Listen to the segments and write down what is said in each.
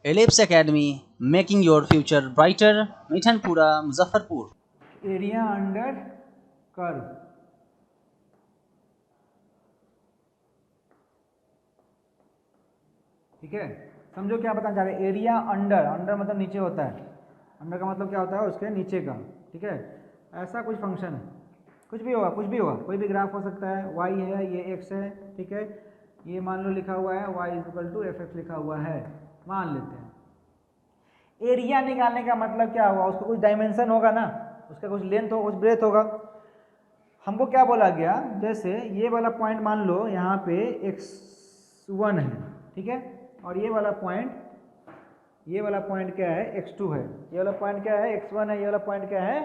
Ellipse academy, making your future brighter, Mithanpura, Muzaffarpur. Area under curve. ठीक है, समझो क्या बताना चाह रहे हैं। एरिया अंडर, अंडर मतलब नीचे होता है, अंडर का मतलब क्या होता है, उसके नीचे का। ठीक है, ऐसा कुछ फंक्शन है, कुछ भी होगा, कुछ भी होगा, कोई भी ग्राफ हो सकता है। y है, ये x है, ठीक है, ये मान लो लिखा हुआ है y equal to f x लिखा हुआ है, मान लेते हैं। एरिया निकालने का मतलब क्या हुआ, उसका कुछ डायमेंशन होगा ना, उसका कुछ लेंथ होगा, कुछ ब्रेथ होगा। हमको क्या बोला गया, जैसे ये वाला पॉइंट मान लो यहाँ पे x1 है, ठीक है, और ये वाला पॉइंट क्या है, x2 है। ये वाला पॉइंट क्या है, x1 है, ये वाला पॉइंट क्या है,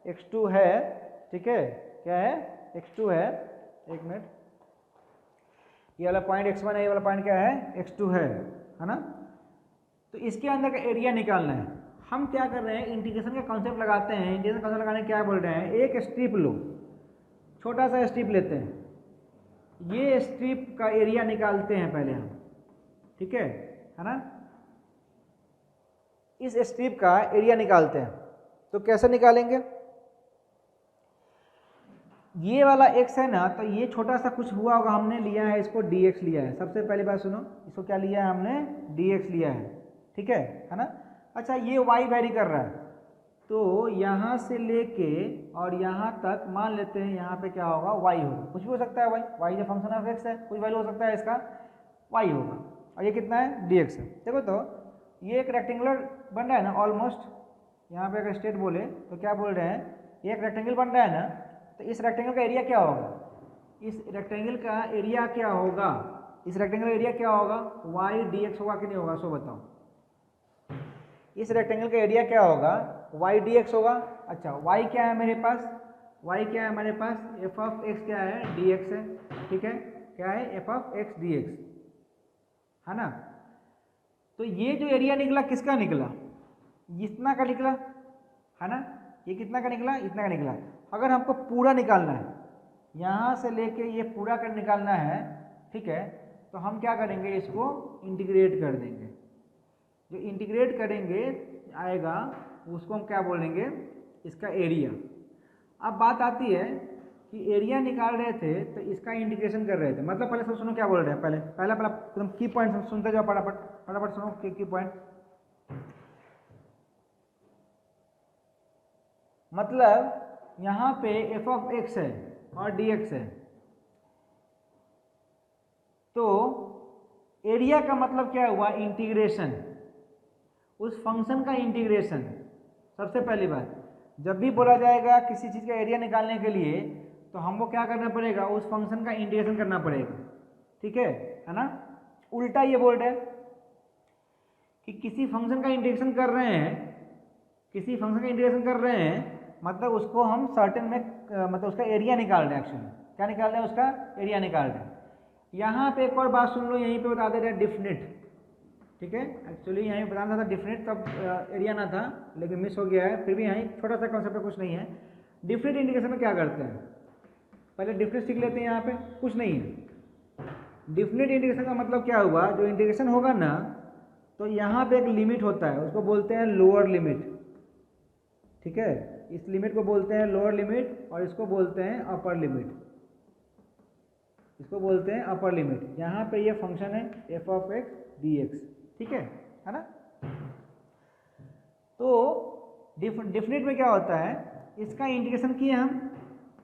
x2 है। ठीक है, क्या है, x2 है। एक मिनट, ये वाला पॉइंट x1 है, ये वाला पॉइंट क्या है, x2 है ना। तो इसके अंदर का एरिया निकालना है। हम क्या कर रहे हैं, इंटीग्रेशन का कॉन्सेप्ट लगाते हैं। इंटीग्रेशन कॉन्सेप्ट लगाने क्या बोल रहे हैं, एक स्ट्रिप लो, छोटा सा स्ट्रिप लेते हैं, ये स्ट्रिप का एरिया निकालते हैं पहले हम, ठीक है ना। इस स्ट्रिप का एरिया निकालते हैं, तो कैसे निकालेंगे, ये वाला x है ना, तो ये छोटा सा कुछ हुआ होगा, हमने लिया है इसको dx लिया है। सबसे पहली बात सुनो, इसको क्या लिया है हमने, dx लिया है, ठीक है ना। अच्छा, ये y वेरी कर रहा है, तो यहाँ से लेके और यहाँ तक मान लेते हैं, यहाँ पे क्या होगा, y होगा, कुछ भी हो सकता है, y जो फंक्शन ऑफ x है, कुछ वैल्यू हो सकता है इसका, y होगा। और ये कितना है, dx है। देखो तो ये एक रेक्टेंगुलर बन रहा है ना ऑलमोस्ट, यहाँ पे अगर स्ट्रेट बोले तो क्या बोल रहे हैं, ये एक रेक्टेंगल बन रहा है ना, तो इस रेक्टेंगल का एरिया क्या होगा, इस रेक्टेंगल का एरिया क्या होगा, इस रेक्टेंगल का एरिया क्या होगा, y dx होगा कि नहीं होगा, सो बताओ। इस रेक्टेंगल का एरिया क्या होगा, y dx होगा। अच्छा, y क्या है मेरे पास, y क्या है हमारे पास, f ऑफ x क्या है, dx है, ठीक है, क्या है, f ऑफ x dx है ना। तो ये जो एरिया निकला किसका निकला, इतना का निकला है ना, ये कितना का निकला, इतना का निकला। अगर हमको पूरा निकालना है, यहाँ से लेके ये पूरा कर निकालना है, ठीक है, तो हम क्या करेंगे, इसको इंटीग्रेट कर देंगे। जो इंटीग्रेट करेंगे आएगा, उसको हम क्या बोलेंगे, इसका एरिया। अब बात आती है कि एरिया निकाल रहे थे तो इसका इंटीग्रेशन कर रहे थे, मतलब पहले सब सुनो क्या बोल रहे हैं, पहले एकदम की पॉइंट सुनते जाओ, फटाफट सुनो की पॉइंट। मतलब यहाँ पे f ऑफ x है और dx है, तो एरिया का मतलब क्या हुआ, इंटीग्रेशन, उस फंक्शन का इंटीग्रेशन। सबसे पहली बात, जब भी बोला जाएगा किसी चीज़ का एरिया निकालने के लिए, तो हमको क्या करना पड़ेगा, उस फंक्शन का इंटीग्रेशन करना पड़ेगा, ठीक है ना। उल्टा ये बोल रहे हैं कि किसी फंक्शन का इंटीग्रेशन कर रहे हैं, किसी फंक्शन का इंटीग्रेशन कर रहे हैं, मतलब उसको हम सर्टेन में मतलब उसका एरिया निकाल रहे हैं। एक्चुअली क्या निकाल रहे हैं, उसका एरिया निकाल रहे हैं। यहाँ पे एक और बात सुन लो, यहीं पे बता दे रहे हैं डिफिनिट, ठीक है। एक्चुअली यहीं बताना था डिफिनिट, तब एरिया ना था, लेकिन मिस हो गया है, फिर भी यहीं छोटा सा कॉन्सेप्ट, कुछ नहीं है। डिफिनिट इंटीग्रेशन में क्या करते हैं, पहले डिफिनिट सीख लेते हैं। यहाँ पे कुछ नहीं है, डिफिनिट इंटीग्रेशन का मतलब क्या हुआ, जो इंटीग्रेशन होगा ना, तो यहाँ पे एक लिमिट होता है, उसको बोलते हैं लोअर लिमिट, ठीक है। इस लिमिट को बोलते हैं लोअर लिमिट, और इसको बोलते हैं अपर लिमिट, इसको बोलते हैं अपर लिमिट। यहाँ पे ये फंक्शन है f ऑफ x dx, ठीक है ना। तो डिफिनिट में क्या होता है, इसका इंटीग्रेशन किए हम,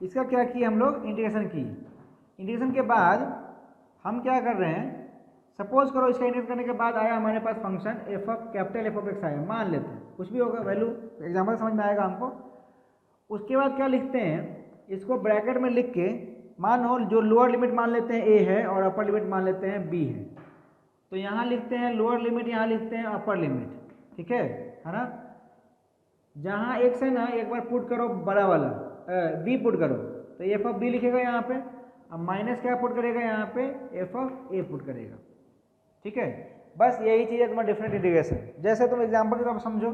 इसका क्या किए हम लोग, इंटीग्रेशन किए। इंटीग्रेशन के बाद हम क्या कर रहे हैं, सपोज करो इसका इंटीग्रेशन करने के बाद आया हमारे पास फंक्शन f ऑफ x आया, मान लेते हैं, कुछ भी होगा वैल्यू, एग्जाम्पल समझ में आएगा हमको। उसके बाद क्या लिखते हैं, इसको ब्रैकेट में लिख के, मानो जो लोअर लिमिट मान लेते हैं a है और अपर लिमिट मान लेते हैं b है, तो यहाँ लिखते हैं लोअर लिमिट, यहाँ लिखते हैं अपर लिमिट, ठीक है ना। जहाँ x है ना, एक बार पुट करो बड़ा वाला b पुट करो, तो f ऑफ b लिखेगा यहाँ पे, अब माइनस क्या पुट करेगा यहाँ पे, f ऑफ a पुट करेगा, ठीक है। बस यही चीज़ है तुम्हारा डिफरेंट इंटीग्रेशन। जैसे तुम एग्जाम्पल के तौर पर समझो,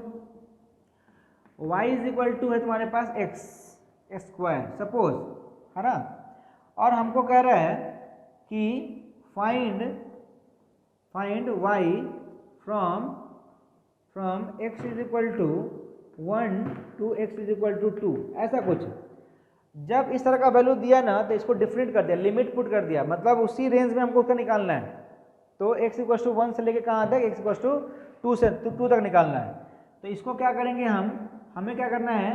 y इज इक्वल टू है तुम्हारे पास x स्क्वायर सपोज, है ना, और हमको कह रहा है कि find y from from x is equal to 1 to x is equal to 2, ऐसा कुछ। जब इस तरह का वैल्यू दिया ना तो इसको डिफरेंट कर दिया, लिमिट पुट कर दिया, मतलब उसी रेंज में हमको उसका निकालना है। तो x इक्वल टू 1 से लेके कहाँ तक, x इक्वल टू 2 से 2 तक निकालना है। तो इसको क्या करेंगे हमें क्या करना है,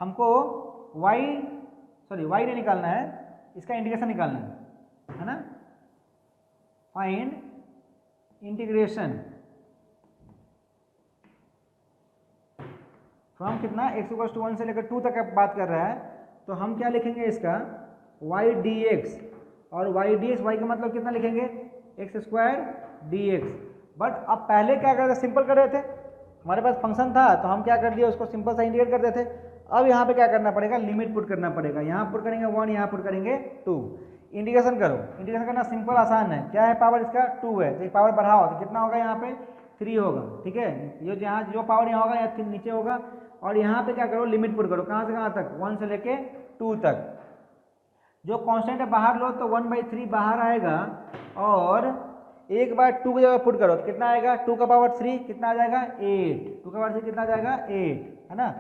हमको y नहीं निकालना है, इसका इंटीग्रेशन निकालना है ना। फाइंड इंटीग्रेशन फ्रॉम कितना, x इक्वल टू 1 से लेकर 2 तक बात कर रहा है। तो हम क्या लिखेंगे इसका y dx, और y dx, y का मतलब कितना लिखेंगे, x स्क्वायर dx। बट अब पहले क्या कर रहे थे, सिंपल कर रहे थे, हमारे पास फंक्शन था तो हम क्या कर दिया, उसको सिंपल सा इंटीग्रेट कर देते। अब यहाँ पे क्या करना पड़ेगा, लिमिट पुट करना पड़ेगा। यहाँ पुट करेंगे 1, यहाँ पुट करेंगे 2। इंटीग्रेशन करो, इंटीग्रेशन करना सिंपल आसान है। क्या है, पावर इसका 2 है, तो पावर बढ़ाओ तो कितना होगा, यहाँ पे 3 होगा। ठीक है, ये जहाँ जो पावर यहाँ होगा यहाँ नीचे होगा। और यहाँ पे क्या करो, लिमिट पुट करो, कहाँ से कहाँ तक, 1 से लेके 2 तक। जो कांस्टेंट है बाहर लो तो 1/3 बाहर आएगा, और एक बार 2 की जगह पुट करो तो कितना आएगा, 2 का पावर 3 कितना आ जाएगा, 8। 2 का पावर 3 कितना आ जाएगा, 8, है ना।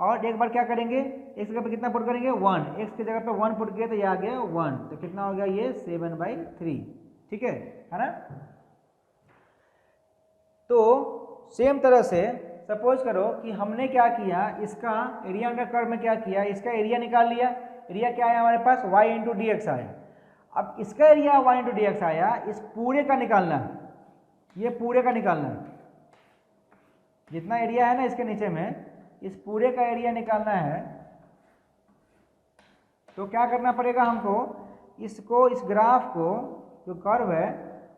और एक बार क्या करेंगे, x की जगह पे कितना पुट करेंगे, 1। x की जगह पे 1 पुट किया तो ये आ गया 1, तो कितना हो गया, ये 7/3। ठीक है ना। तो सेम तरह से सपोज करो कि हमने क्या किया, इसका एरिया अंडर कर्व में क्या किया, इसका एरिया निकाल लिया। एरिया क्या है हमारे पास, y इंटू डी एक्स आया। अब इसका area y into D x आया, इस पूरे का निकालना है, ये पूरे का निकालना है। जितना एरिया है ना इसके नीचे में, इस पूरे का एरिया निकालना है। तो क्या करना पड़ेगा हमको, इसको, इस ग्राफ को, जो कर्व है,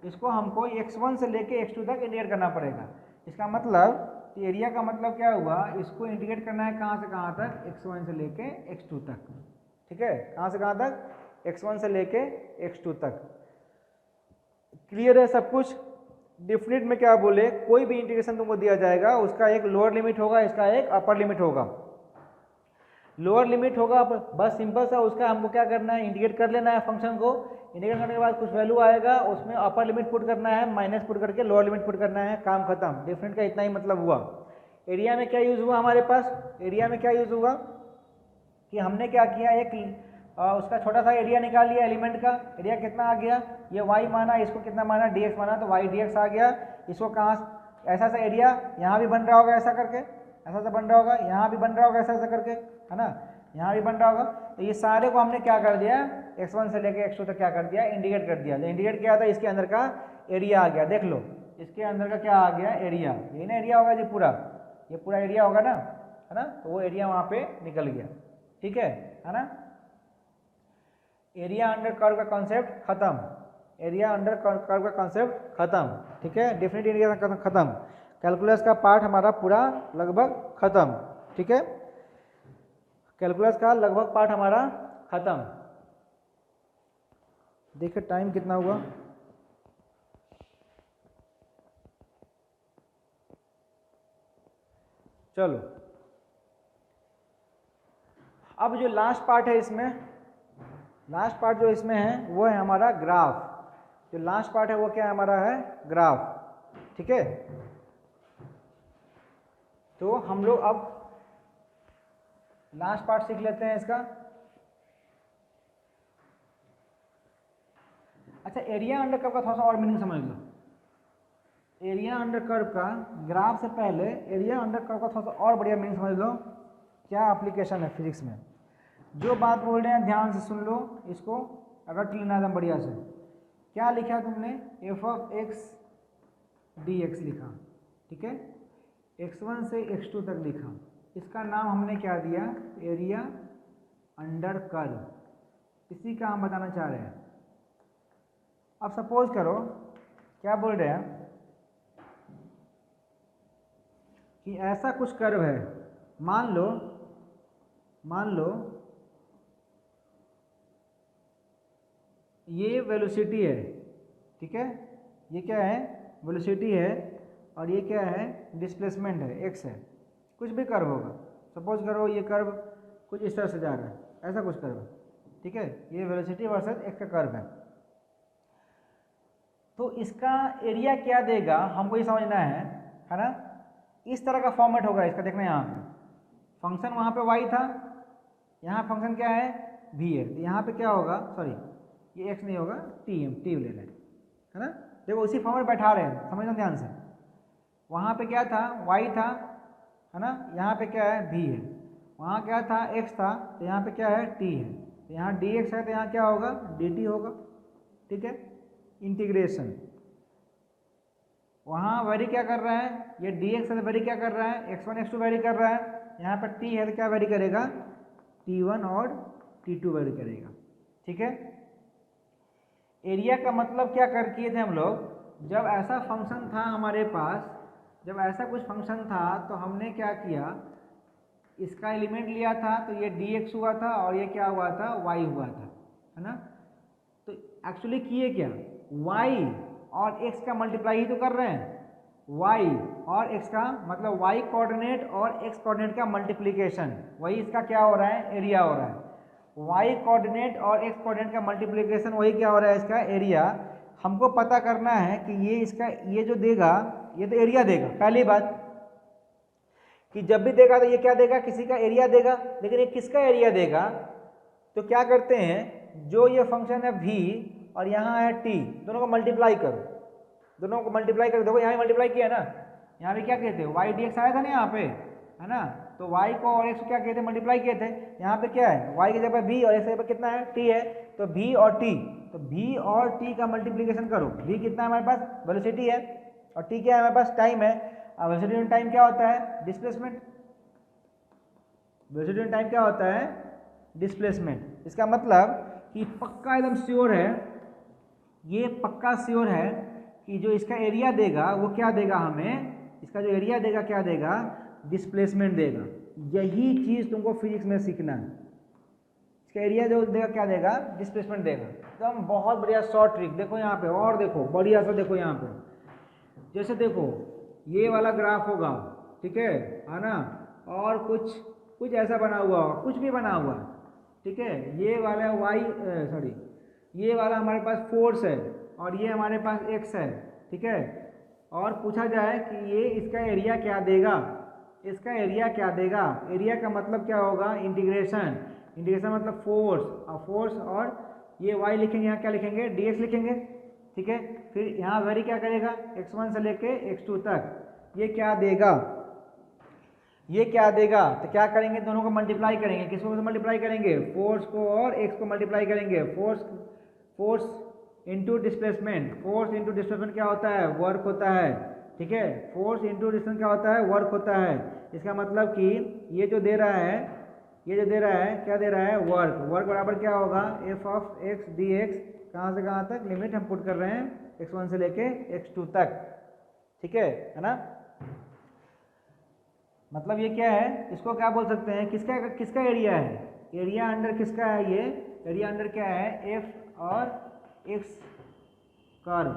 इसको हमको x1 से लेके x2 तक इंटीग्रेट करना पड़ेगा। इसका मतलब एरिया का मतलब क्या हुआ, इसको इंटीग्रेट करना है कहाँ से कहाँ तक, x1 से लेके x2 तक। ठीक है, कहाँ से कहाँ तक, x1 से लेके x2 तक। क्लियर है सब कुछ। डिफरेंट में क्या बोले, कोई भी इंटीग्रेशन तुमको दिया जाएगा, उसका एक लोअर लिमिट होगा, इसका एक अपर लिमिट होगा। लोअर लिमिट होगा, बस सिंपल सा उसका हमको क्या करना है, इंटीग्रेट कर लेना है फंक्शन को। इंटीग्रेट करने के बाद कुछ वैल्यू आएगा, उसमें अपर लिमिट पुट करना है, माइनस पुट करके लोअर लिमिट पुट करना है, काम खत्म। डिफरेंट का इतना ही मतलब हुआ। एरिया में क्या यूज हुआ हमारे पास, एरिया में क्या यूज हुआ कि हमने क्या किया, एक उसका छोटा सा एरिया निकाल लिया एलिमेंट का। एरिया कितना आ गया, ये y माना, इसको कितना माना, dx माना, तो y dx आ गया। इसको कहाँ, ऐसा सा एरिया यहाँ भी बन रहा होगा, ऐसा करके, ऐसा सा बन रहा होगा, यहाँ भी बन रहा होगा, ऐसा ऐसा करके, है ना, यहाँ भी बन रहा होगा। तो ये सारे को हमने क्या कर दिया, x1 से लेके x2 तक क्या कर दिया, इंडिकेट कर दिया। जो इंडिकेट किया था इसके अंदर का एरिया आ गया। देख लो इसके अंदर का क्या आ गया, एरिया। यही ना एरिया होगा जी, पूरा ये पूरा एरिया होगा ना, है ना। तो वो एरिया वहाँ पे निकल गया। ठीक है ना। एरिया अंडर कर्व का कॉन्सेप्ट खत्म, एरिया अंडर कर्व का कॉन्सेप्ट खत्म। ठीक है, डेफिनेट एरिया का खत्म। कैलकुलस का पार्ट हमारा पूरा लगभग खत्म। ठीक है, कैलकुलस का लगभग पार्ट हमारा खत्म। देखिए टाइम कितना हुआ, चलो अब जो लास्ट पार्ट है इसमें, लास्ट पार्ट जो इसमें है वो है हमारा ग्राफ। जो लास्ट पार्ट है वो क्या हमारा है, ग्राफ। ठीक है, तो हम लोग अब लास्ट पार्ट सीख लेते हैं इसका। अच्छा, एरिया अंडर कर्व का थोड़ा सा और मीनिंग समझ लो। एरिया अंडर कर्व का, ग्राफ से पहले एरिया अंडर कर्व का थोड़ा सा और बढ़िया मीनिंग समझ लो। क्या एप्लीकेशन है फिजिक्स में, जो बात बोल रहे हैं ध्यान से सुन लो, इसको रट लेना एकदम बढ़िया से। क्या लिखा तुमने, F of x D x लिखा। ठीक है, x1 से x2 तक लिखा। इसका नाम हमने क्या दिया, एरिया अंडर कर्व। इसी का हम बताना चाह रहे हैं। अब सपोज करो, क्या बोल रहे हैं कि ऐसा कुछ कर्व है, मान लो ये वेलोसिटी है। ठीक है, ये क्या है, वेलोसिटी है, और ये क्या है, डिस्प्लेसमेंट है, एक्स है। कुछ भी कर्व होगा, सपोज करो ये कर्व कुछ इस तरह से जा रहा है, ऐसा कुछ कर्व है। ठीक है, ये वेलोसिटी वर्सेस एक्स का कर्व है। तो इसका एरिया क्या देगा हमको ये समझना है ना। इस तरह का फॉर्मेट होगा इसका, देखना यहाँ पे फंक्शन वहाँ पे y था, यहाँ फंक्शन क्या है v है, तो यहाँ पे क्या होगा, सॉरी ये x नहीं होगा, t ले रहे हैं है ना। देखो उसी फॉर्मेट बैठा रहे हैं, समझना ध्यान से। वहाँ पे क्या था y था है ना, यहाँ पे क्या है v है, वहाँ क्या था x था, तो यहाँ पे क्या है t है, तो यहाँ dx है तो यहाँ क्या होगा dt होगा, ठीक है। इंटीग्रेशन वहाँ वेरी क्या कर रहा है, ये dx है वेरी क्या कर रहा है, x1 x2 वेरी कर रहा है, यहाँ पर t है तो क्या वेरी करेगा t1 और t2 वेरी करेगा, ठीक है। एरिया का मतलब क्या कर किए थे हम लोग, जब ऐसा फंक्शन था हमारे पास, जब ऐसा कुछ फंक्शन था तो हमने क्या किया, इसका एलिमेंट लिया था तो ये dx हुआ था और ये क्या हुआ था y हुआ था, है ना। तो एक्चुअली किए क्या, y और x का मल्टीप्लाई ही तो कर रहे हैं, y और x का मतलब y कोऑर्डिनेट और x कोऑर्डिनेट का मल्टीप्लिकेशन, वही इसका क्या हो रहा है एरिया हो रहा है। y कोऑर्डिनेट और x कोऑर्डिनेट का मल्टीप्लिकेशन वही क्या हो रहा है इसका एरिया। हमको पता करना है कि ये इसका ये जो देगा ये तो एरिया देगा, पहली बात कि जब भी देगा तो ये क्या देगा किसी का एरिया देगा, लेकिन ये किसका एरिया देगा। तो क्या करते हैं, जो ये फंक्शन है v और यहाँ है t, दोनों को मल्टीप्लाई करो, दोनों को मल्टीप्लाई करो। देखो यहाँ मल्टीप्लाई किया ना, यहाँ पे क्या कहते हैं y dx आया था ना यहाँ पे, है ना, तो y को और x को क्या कहते हैं मल्टीप्लाई किए थे। यहाँ पे क्या है y की जगह v और x की जगह कितना है t है, तो v और t, तो v और t का मल्टीप्लिकेशन करो। v कितना है हमारे पास वेलोसिटी है और t क्या है हमारे पास टाइम है। अब वेलोसिटी और टाइम क्या होता है डिस्प्लेसमेंट, वेलोसिटी और टाइम क्या होता है डिस्प्लेसमेंट। इसका मतलब कि पक्का एकदम श्योर है, ये पक्का श्योर है कि जो इसका एरिया देगा वो क्या देगा हमें, इसका जो एरिया देगा क्या देगा डिस्प्लेसमेंट देगा। यही चीज़ तुमको फिजिक्स में सीखना है, इसका एरिया जो देगा क्या देगा डिस्प्लेसमेंट देगा। एकदम बहुत बढ़िया शॉर्ट ट्रिक। देखो यहाँ पे और देखो बढ़िया सा, देखो यहाँ पे जैसे देखो ये वाला ग्राफ होगा, ठीक है ना, और कुछ ऐसा बना हुआ होगा, कुछ भी बना हुआ है, ठीक है। ये वाला ये वाला हमारे पास फोर्स है और ये हमारे पास x है, ठीक है। और पूछा जाए कि ये इसका एरिया क्या देगा, इसका एरिया क्या देगा। एरिया का मतलब क्या होगा इंटीग्रेशन, इंटीग्रेशन मतलब फोर्स, और फोर्स और ये y लिखेंगे, यहाँ क्या लिखेंगे dx लिखेंगे, ठीक है। फिर यहाँ वेरी क्या करेगा x1 से लेके x2 तक, ये क्या देगा, ये क्या देगा। तो क्या करेंगे दोनों को मल्टीप्लाई करेंगे, किसको मल्टीप्लाई करेंगे फोर्स को और x को मल्टीप्लाई करेंगे। Force into displacement, force into displacement क्या होता है वर्क होता है, ठीक है। फोर्स इंटू डिस्प्लेसमेंट क्या होता है वर्क होता है। इसका मतलब कि ये जो दे रहा है, ये जो दे रहा है क्या दे रहा है वर्क, वर्क बराबर क्या होगा F of x D x, कहाँ से कहाँ तक लिमिट हम पुट कर रहे हैं x1 से लेके x2 तक, ठीक है ना। मतलब ये क्या है, इसको क्या बोल सकते हैं, किसका एरिया है, एरिया अंडर किसका है, ये एरिया अंडर क्या है एफ और एक्स कर्व,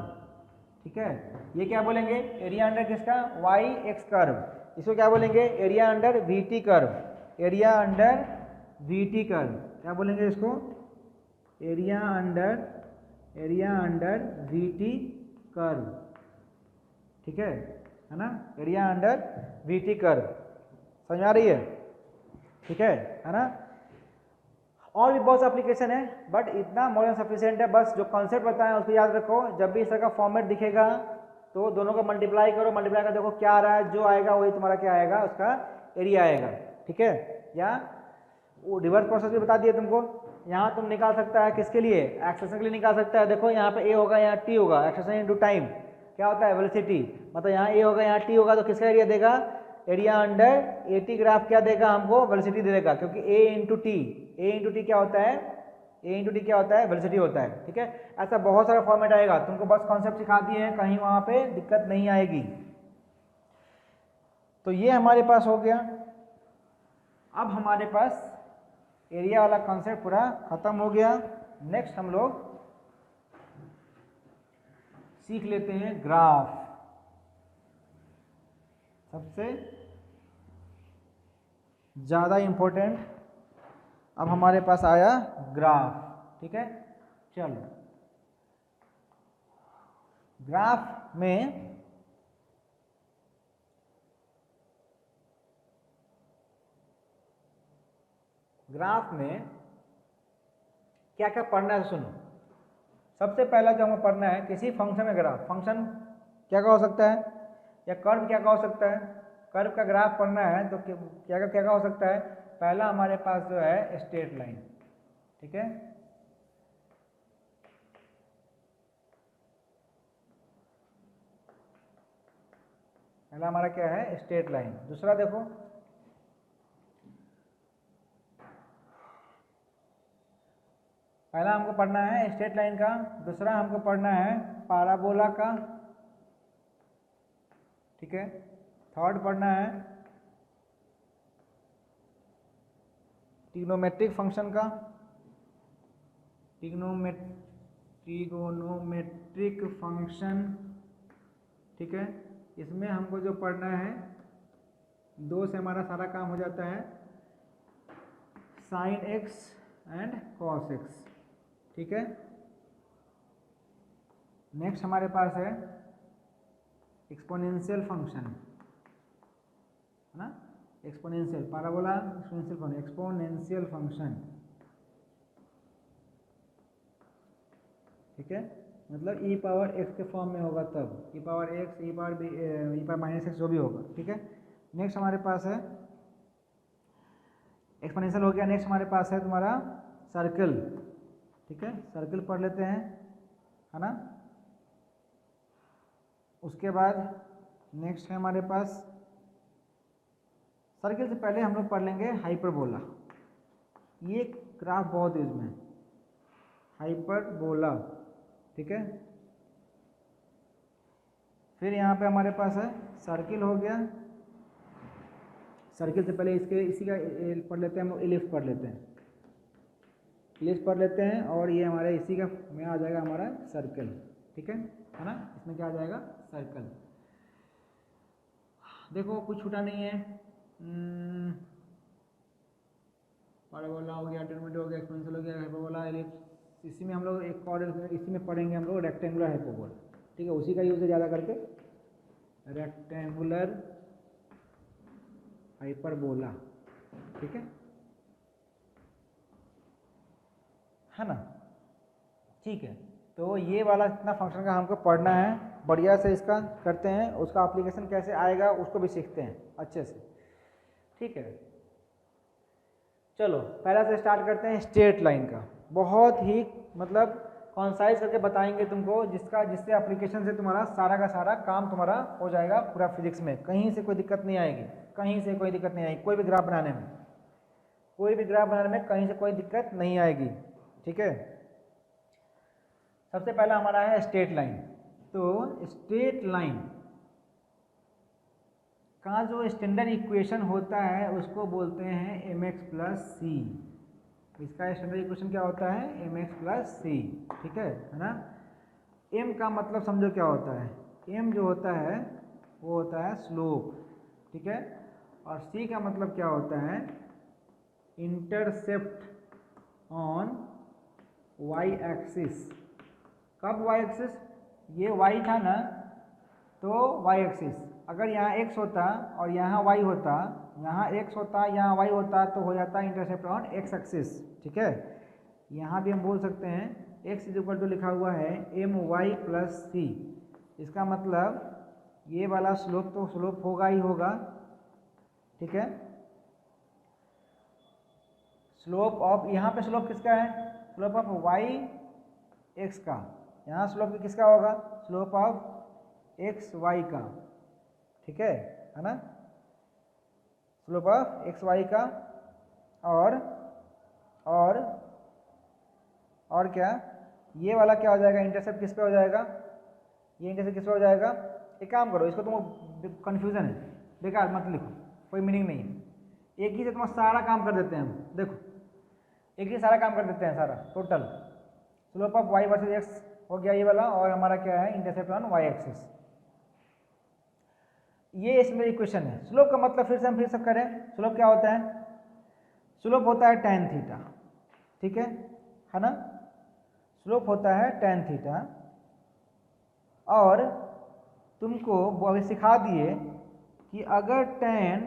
ठीक है। ये क्या बोलेंगे एरिया अंडर किसका वाई एक्स कर्व, इसको क्या बोलेंगे area under we T curve, area under we T curve क्या बोलेंगे इसको, area under we T curve, ठीक है ना, area under we T curve. समझ आ रही है, ठीक है ना। और भी बहुत एप्लीकेशन है बट इतना मोर देन सफिशिएंट है, बस जो कॉन्सेप्ट बताएं उसको याद रखो। जब भी इस तरह का फॉर्मेट दिखेगा तो दोनों को मल्टीप्लाई करो, मल्टीप्लाई कर देखो क्या आ रहा है, जो आएगा वही तुम्हारा क्या आएगा उसका एरिया आएगा, ठीक है। या वो रिवर्स प्रोसेस भी बता दिए तुमको, यहाँ तुम निकाल सकता है किसके लिए एक्सेलेरेशन के लिए निकाल सकता है। देखो यहाँ पे ए होगा यहाँ टी होगा, एक्सेलेरेशन इनटू टाइम क्या होता है वेलोसिटी, मतलब यहाँ ए होगा यहाँ टी होगा, तो किसका एरिया देगा area under A T graph क्या देगा हमको वेलोसिटी दे देगा, क्योंकि ए इंटू टी क्या होता है, ए इंटू टी क्या होता है वेलोसिटी होता है, ठीक है। ऐसा बहुत सारा फॉर्मेट आएगा, तुमको बस कॉन्सेप्ट सिखा दिए हैं, कहीं वहाँ पे दिक्कत नहीं आएगी। तो ये हमारे पास हो गया। अब हमारे पास एरिया वाला कॉन्सेप्ट पूरा खत्म हो गया। नेक्स्ट हम लोग सीख लेते हैं ग्राफ, सबसे ज़्यादा इम्पोर्टेंट अब हमारे पास आया ग्राफ, ठीक है। चलो ग्राफ में क्या क्या पढ़ना है सुनो। सबसे पहला जो हमें पढ़ना है किसी फंक्शन में ग्राफ, फंक्शन क्या क्या हो सकता है या कर्व क्या क्या हो सकता है, कर्व का ग्राफ पढ़ना है तो क्या क्या हो सकता है। पहला हमारे पास जो है स्ट्रेट लाइन, ठीक है, पहला हमारा क्या है स्ट्रेट लाइन। दूसरा देखो पहला हमको पढ़ना है स्ट्रेट लाइन का, दूसरा हमको पढ़ना है पाराबोला का, ठीक है, थर्ड पढ़ना है ट्रिग्नोमेट्रिक फंक्शन का, ट्रिग्नोमेट्रिक फंक्शन, ठीक है। इसमें हमको जो पढ़ना है 2 से हमारा सारा काम हो जाता है, sine x and cos x, ठीक है। नेक्स्ट हमारे पास है एक्सपोनेंशियल फंक्शन, है ना, एक्सपोनेंशियल पैराबोला, एक्सपोनेंशियल फंक्शन, ठीक है, मतलब e पावर x के फॉर्म में होगा तब, e power x, e power minus x जो भी होगा, ठीक है। नेक्स्ट हमारे पास है एक्सपोनेंशियल हो गया। नेक्स्ट हमारे पास है तुम्हारा सर्कल, ठीक है, सर्कल पढ़ लेते हैं, है ना। उसके बाद नेक्स्ट है हमारे पास सर्कल से पहले हम लोग पढ़ लेंगे हाइपरबोला। ये ग्राफ बहुत यूज में, हाइपरबोला, ठीक है। फिर यहाँ पे हमारे पास है सर्किल हो गया। सर्किल से पहले इसी का पढ़ लेते हैं हम लोग, इलिप्स पढ़ लेते हैं, इलिप्स पढ़ लेते हैं, और ये हमारे इसी का में आ जाएगा हमारा सर्कल, ठीक है ना। इसमें क्या आ जाएगा सर्कल। देखो कुछ छूटा नहीं है, पैराबोला हो गया, ट्रिग्नोमेट्री हो गया, एक्सपोनेंशियल हो गया, हाइपरबोला, इलिप्स। इसी में हम लोग एक और इसी में पढ़ेंगे हम लोग रेक्टेंगुलर हाइपरबोला, ठीक है, उसी का यूज है ज़्यादा करके, रेक्टेंगुलर हाइपरबोला, ठीक है ना, ठीक है। तो ये वाला इतना फंक्शन का हमको पढ़ना है, बढ़िया से इसका करते हैं, उसका एप्लीकेशन कैसे आएगा उसको भी सीखते हैं अच्छे से, ठीक है। चलो पहला से स्टार्ट करते हैं स्ट्रेट लाइन का। बहुत ही मतलब कॉन्साइज करके बताएंगे तुमको, जिससे एप्लीकेशन से तुम्हारा सारा का सारा काम तुम्हारा हो जाएगा पूरा फिजिक्स में, कहीं से कोई दिक्कत नहीं आएगी, कहीं से कोई दिक्कत नहीं आएगी, कोई भी ग्राफ बनाने में, कहीं से कोई दिक्कत नहीं आएगी, ठीक है। सबसे पहला हमारा है स्ट्रेट लाइन। तो स्ट्रेट लाइन का जो स्टैंडर्ड इक्वेशन होता है उसको बोलते हैं mx प्लस सी। इसका स्टैंडर्ड इक्वेशन क्या होता है mx प्लस सी, ठीक है ना। m का मतलब समझो क्या होता है, m जो होता है वो होता है स्लोप, ठीक है, और c का मतलब क्या होता है इंटरसेप्ट ऑन y एक्सिस। कब y एक्सिस, ये y था ना, तो y एक्सिस, अगर यहाँ x होता और यहाँ y होता, यहाँ x होता यहाँ y होता, तो हो जाता इंटरसेप्ट ऑन x एक्सिस, ठीक है। यहाँ भी हम बोल सकते हैं x इज इक्वल टू लिखा हुआ है my प्लस सी। इसका मतलब ये वाला स्लोप तो स्लोप होगा ही होगा, ठीक है। स्लोप ऑफ, यहाँ पे स्लोप किसका है, स्लोप ऑफ y x का, यहाँ स्लोप किसका होगा, स्लोप ऑफ एक्स वाई का, ठीक है ना, स्लोप ऑफ एक्स वाई का। और क्या, ये वाला क्या हो जाएगा, इंटरसेप्ट किस पे हो जाएगा, ये इंटरसेप्ट किस पे हो जाएगा। एक काम करो, इसको तुम कन्फ्यूजन है, बेकार मत लिखो, कोई मीनिंग नहीं है, एक ही से तुम सारा काम कर देते हैं हम, देखो एक ही सारा काम कर देते हैं सारा total. Slope of y versus x हो गया ये वाला, और हमारा क्या है इंटरसेप्ट ऑन वाई एक्सिस। ये इसमें इक्वेशन है। स्लोप का मतलब फिर से करें, स्लोप क्या होता है, स्लोप होता है tan थीटा, ठीक है ना, स्लोप होता है tan थीटा, और तुमको वो अभी सिखा दिए कि अगर tan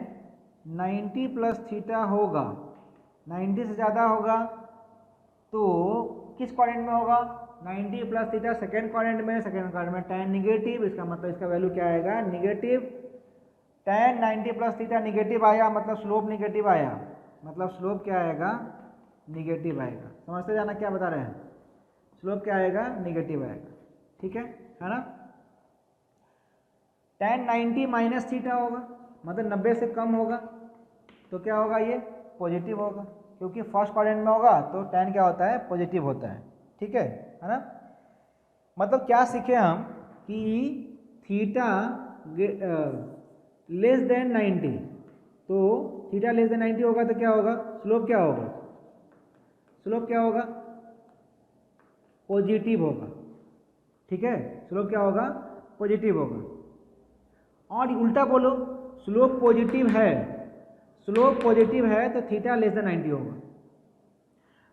90 प्लस थीटा होगा, 90 से ज़्यादा होगा तो किस क्वाड्रेंट में होगा, 90 प्लस थीटा सेकेंड क्वाड्रेंट में, सेकेंड क्वाड्रेंट में tan निगेटिव, इसका मतलब इसका वैल्यू क्या आएगा, negative. tan 90 plus theta negative आया मतलब स्लोप निगेटिव आया, मतलब स्लोप क्या आएगा, निगेटिव आएगा। समझते जाना क्या बता रहे हैं, स्लोप क्या आएगा, निगेटिव आएगा। ठीक है ना। tan 90 माइनस थीटा होगा मतलब 90 से कम होगा तो क्या होगा, ये पॉजिटिव होगा, क्योंकि फर्स्ट क्वाड्रेंट में होगा तो tan क्या होता है, पॉजिटिव होता है। ठीक है ना। मतलब क्या सीखे हम कि थीटा लेस देन 90, तो थीटा लेस देन 90 होगा तो क्या होगा, स्लोप क्या होगा, स्लोप क्या होगा, पॉजिटिव होगा। ठीक है, स्लोप क्या होगा, पॉजिटिव होगा। और उल्टा बोलो, स्लोप पॉजिटिव है, स्लोप पॉजिटिव है तो थीटा लेस देन 90 होगा।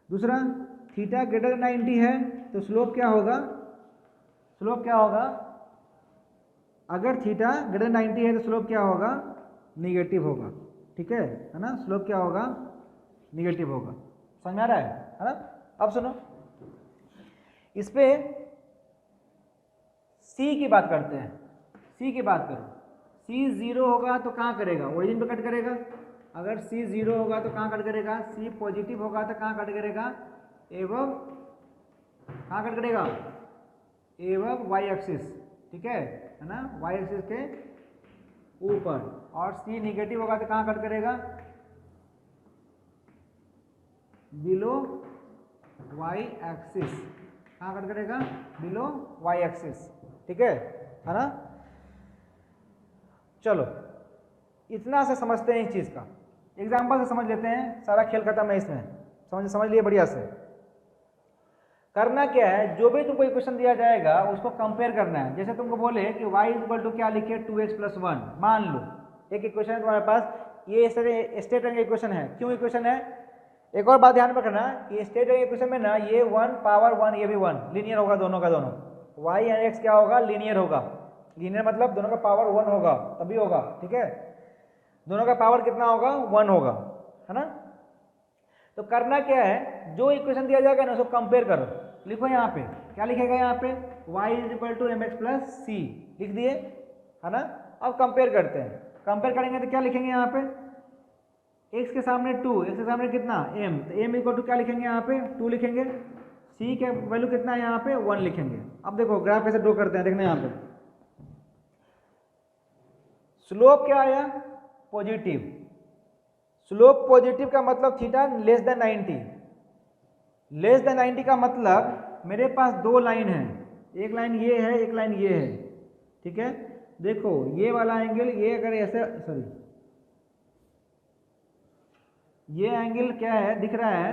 दूसरा, थीटा ग्रेटर देन 90 है तो स्लोप क्या होगा, स्लोप क्या होगा, अगर थीटा ग्रेटर देन 90 है तो स्लोप क्या होगा, निगेटिव होगा। ठीक है ना, स्लोप क्या होगा, निगेटिव होगा। समझ में आ रहा है ना। अब सुनो, इस पे सी की बात करते हैं, सी की बात करो। सी 0 होगा तो कहाँ करेगा, ओरिजिन पे कट करेगा। अगर सी 0 होगा तो कहाँ कट करेगा, सी पॉजिटिव होगा तो कहाँ कट करेगा, एवं कहाँ कट करेगा, एवं वाई एक्सिस। ठीक है ना, वाई एक्सिस के ऊपर। और सी निगेटिव होगा तो कहाँ कट करेगा, बिलो वाई एक्सिस। कहाँ कट करेगा, बिलो वाई एक्सिस। ठीक है ना। चलो इतना से समझते हैं इस चीज़ का, एग्जाम्पल से समझ लेते हैं, सारा खेल खत्म है इसमें। समझ लिए बढ़िया से। करना क्या है, जो भी तुमको इक्वेशन दिया जाएगा उसको कंपेयर करना है। जैसे तुमको बोले कि y इक्वल टू क्या लिखे, 2x प्लस 1। मान लो एक इक्वेशन है तुम्हारे पास, ये स्टेट रैंक इक्वेशन है। क्यों इक्वेशन है, एक और बात ध्यान में रखना कि स्टेट रैंक इक्वेशन में ना ये 1 पावर 1 ये भी 1 लीनियर होगा, दोनों का दोनों y एंड x क्या होगा, लीनियर होगा। लीनियर मतलब दोनों का पावर 1 होगा तभी होगा। ठीक है, दोनों का पावर कितना होगा, 1 होगा, है ना। तो करना क्या है, जो इक्वेशन दिया जाएगा ना उसको कंपेयर करो। लिखो यहाँ पे, क्या लिखेगा यहाँ पे, y is equal to mx plus C लिख दिए, है ना। अब कंपेयर करते हैं, कंपेयर करेंगे तो क्या लिखेंगे यहाँ पे, x के सामने 2, x के सामने कितना m, तो m इक्वल टू क्या लिखेंगे यहाँ पे, 2 लिखेंगे। c के वैल्यू कितना है यहाँ पे, 1 लिखेंगे। अब देखो ग्राफ कैसे ड्रॉ करते हैं, देखना यहाँ पे। स्लोप क्या आया, पॉजिटिव। स्लोप पॉजिटिव का मतलब theta less than 90। Less than 90 का मतलब मेरे पास दो लाइन है, एक लाइन ये है, एक लाइन ये है। ठीक है, देखो ये वाला एंगल, ये अगर ऐसे, सॉरी ये एंगल क्या है दिख रहा है,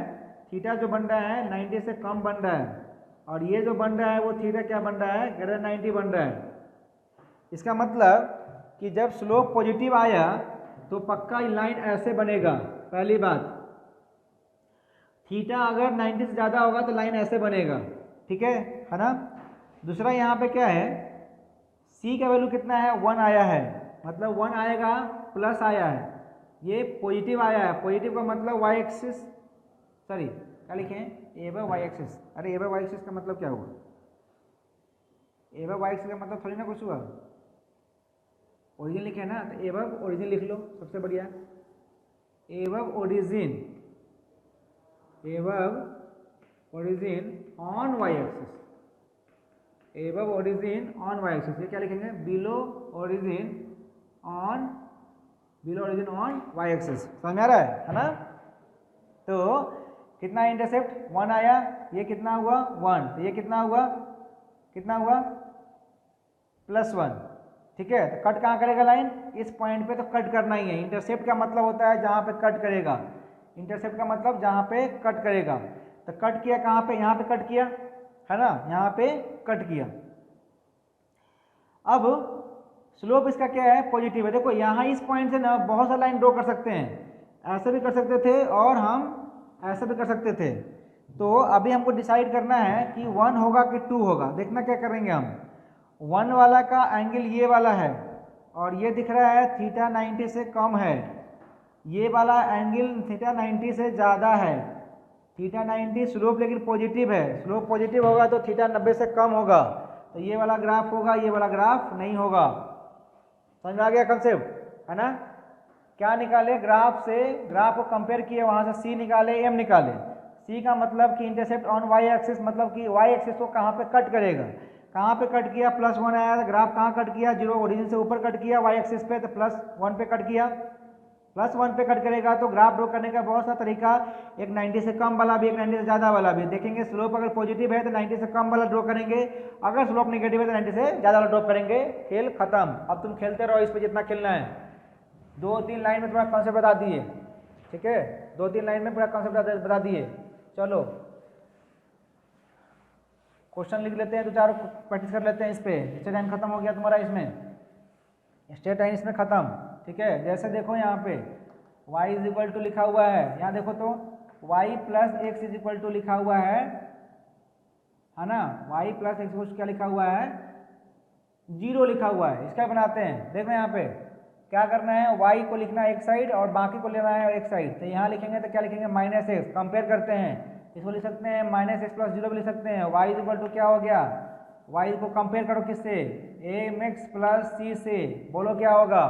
थीटा जो बन रहा है 90 से कम बन रहा है, और ये जो बन रहा है वो थीटा क्या बन रहा है, ग्रेटर 90 बन रहा है। इसका मतलब कि जब स्लोप पॉजिटिव आया तो पक्का लाइन ऐसे बनेगा। पहली बात, थीटा अगर 90 से ज़्यादा होगा तो लाइन ऐसे बनेगा। ठीक है ना। दूसरा यहाँ पे क्या है, c का वैल्यू कितना है, 1 आया है, मतलब 1 आएगा प्लस आया है, ये पॉजिटिव आया है। पॉजिटिव का मतलब वाई एक्सिस, सॉरी क्या लिखें, ए बाय वाई एक्सिस। अरे ए बाय वाई एक्सिस का मतलब क्या हुआ, ए बाय वाई एक्सिस का मतलब थोड़ी ना कुछ हुआ, ओरिजिन लिखे ना, तो एबव ओरिजिन लिख लो, सबसे बढ़िया। Above origin, above origin on y axis, above origin on y axis. ये क्या लिखेंगे, below origin on, below origin on y axis. समझ में आ रहा है ना। तो कितना इंटरसेप्ट, 1 आया, ये कितना हुआ 1, तो ये कितना हुआ, कितना हुआ +1। ठीक है, तो कट कहाँ करेगा लाइन, इस पॉइंट पे तो कट करना ही है। इंटरसेप्ट का मतलब होता है जहाँ पे कट करेगा, इंटरसेप्ट का मतलब जहाँ पे कट करेगा। तो कट किया कहाँ पे, यहाँ पे कट किया, है ना, यहाँ पे कट किया। अब स्लोप इसका क्या है, पॉजिटिव है। देखो यहाँ इस पॉइंट से ना बहुत सा लाइन ड्रॉ कर सकते हैं, ऐसे भी कर सकते थे और हम ऐसे भी कर सकते थे। तो अभी हमको डिसाइड करना है कि 1 होगा कि 2 होगा। देखना क्या करेंगे हम, 1 वाला का एंगल ये वाला है और ये दिख रहा है थीटा 90 से कम है, ये वाला एंगल थीटा 90 से ज़्यादा है। थीटा 90 स्लोप लेकिन पॉजिटिव है, स्लोप पॉजिटिव होगा तो थीटा 90 से कम होगा, तो ये वाला ग्राफ होगा, ये वाला ग्राफ नहीं होगा। समझ में आ गया कंसेप्ट, है ना। क्या निकाले, ग्राफ से, ग्राफ को कंपेयर किए, वहाँ से सी निकाले, एम निकाले। सी का मतलब कि इंटरसेप्ट ऑन वाई एक्सिस, मतलब कि वाई एक्सिस को कहाँ पे कट करेगा, कहाँ पे कट किया, +1 आया, ग्राफ कहाँ कट किया, 0 ओरिजिन से ऊपर कट किया वाई एक्सिस पे, तो +1 पे कट किया। +1 पे कट करेगा तो ग्राफ ड्रॉ करने का बहुत सा तरीका, एक 90 से कम वाला भी, एक 90 से ज़्यादा वाला भी। देखेंगे स्लोप अगर पॉजिटिव है तो 90 से कम वाला ड्रॉ करेंगे, अगर स्लोप नेगेटिव है तो 90 से ज़्यादा वाला ड्रॉ करेंगे। खेल खत्म। अब तुम खेलते रहो इस पर जितना खेलना है। 2-3 लाइन में पूरा कॉन्सेप्ट बता दिए, ठीक है, 2-3 लाइन में पूरा कॉन्सेप्ट बता दिए। चलो क्वेश्चन लिख लेते हैं, तो 4 प्रैक्टिस कर लेते हैं इस पे। स्ट्रेट लाइन खत्म हो गया तुम्हारा, इसमें स्ट्रेट लाइन इसमें खत्म, ठीक है। जैसे देखो यहाँ पे y = लिखा हुआ है, यहाँ देखो तो y + x = लिखा हुआ है ना, y + x क्या लिखा हुआ है, 0 लिखा हुआ है। इसका बनाते हैं, देखो यहाँ पे क्या करना है, y को लिखना है एक साइड और बाकी को लेना है एक साइड। तो यहाँ लिखेंगे तो क्या लिखेंगे, -x, कंपेयर करते हैं, इसको लिख सकते हैं -x + 0 भी लिख सकते हैं। y = क्या हो गया, y को कंपेयर करो किससे, mx + c से, बोलो क्या होगा,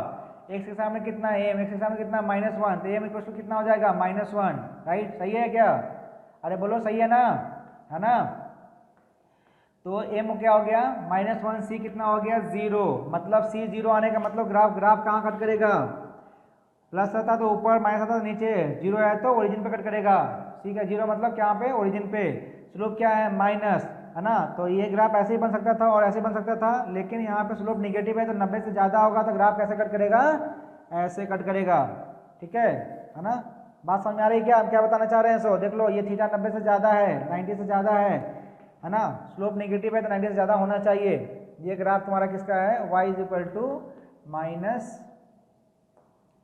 x के सामने कितना है, x के सामने कितना, -1, तो m = कितना हो जाएगा, -1, राइट। सही है क्या, अरे बोलो सही है ना, है ना। तो m क्या हो गया -1, c कितना हो गया 0, मतलब c 0 आने का मतलब ग्राफ कहाँ कट करेगा, प्लस आता तो ऊपर, माइनस आता तो नीचे, 0 है तो ओरिजिन पे कट करेगा। c का 0 मतलब क्या पे, ओरिजिन पे। स्लोप क्या है, माइनस, है ना। तो ये ग्राफ ऐसे ही बन सकता था और ऐसे बन सकता था, लेकिन यहाँ पे स्लोप निगेटिव है तो 90 से ज़्यादा होगा तो ग्राफ कैसे कट करेगा, ऐसे कट करेगा, ठीक है ना। बात समझ आ रही है क्या, हम क्या बताना चाह रहे हैं। सो देख लो, ये थीटा 90 से ज़्यादा है, 90 से ज़्यादा है ना, स्लोप नेगेटिव है तो 90 से ज़्यादा होना चाहिए। ये ग्राफ तुम्हारा किसका है, y =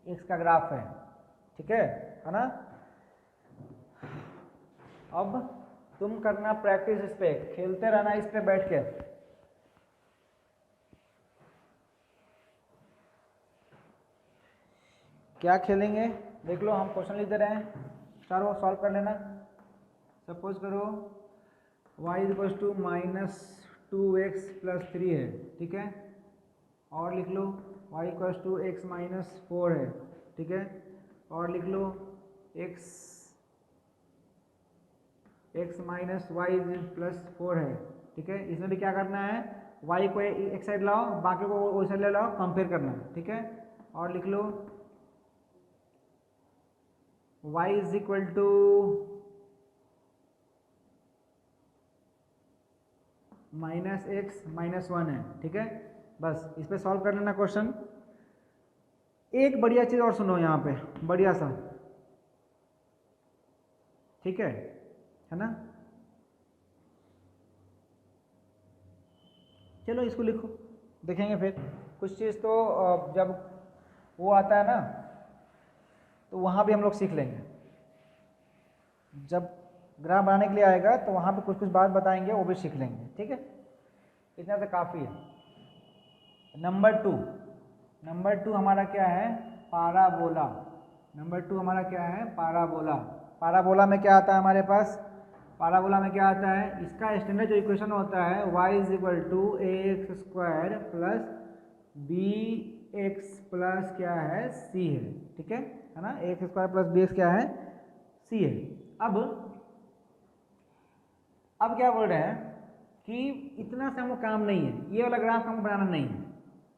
-x का ग्राफ है, ठीक है ना। अब तुम करना प्रैक्टिस, इस पे खेलते रहना, इस पे बैठ के। क्या खेलेंगे देख लो, हम क्वेश्चन लिख दे रहे हैं, चारों सॉल्व कर लेना। सपोज करो y = -2x + 3 है, ठीक है, और लिख लो y = x - 4 है, ठीक है, और लिख लो x - y + 4 है, ठीक है। इसमें भी क्या करना है, y को एक साइड लाओ, बाकी को उस साइड ले लाओ, कंपेयर करना, ठीक है। और लिख लो y = -x - 1 है, ठीक है। बस इस पे सॉल्व कर लेना क्वेश्चन। एक बढ़िया चीज़ और सुनो यहाँ पे, बढ़िया सा, ठीक है ना। चलो इसको लिखो, देखेंगे फिर कुछ चीज़ तो जब वो आता है ना तो वहाँ भी हम लोग सीख लेंगे। जब ग्राफ बनाने के लिए आएगा तो वहाँ पे कुछ बात बताएंगे, वो भी सीख लेंगे, ठीक है। इतना तो काफ़ी है। नंबर टू हमारा क्या है, पाराबोला। नंबर 2 हमारा क्या है, पाराबोला। पाराबोला में क्या आता है हमारे पास, पाराबोला में क्या आता है, इसका स्टैंडर्ड जो इक्वेशन होता है y = ax² + bx प्लस क्या है, c है, ठीक है ना। ax² + bx क्या है, c है। अब क्या बोल रहे हैं कि इतना से हमको काम नहीं है, ये वाला ग्राफ हमको बनाना नहीं है,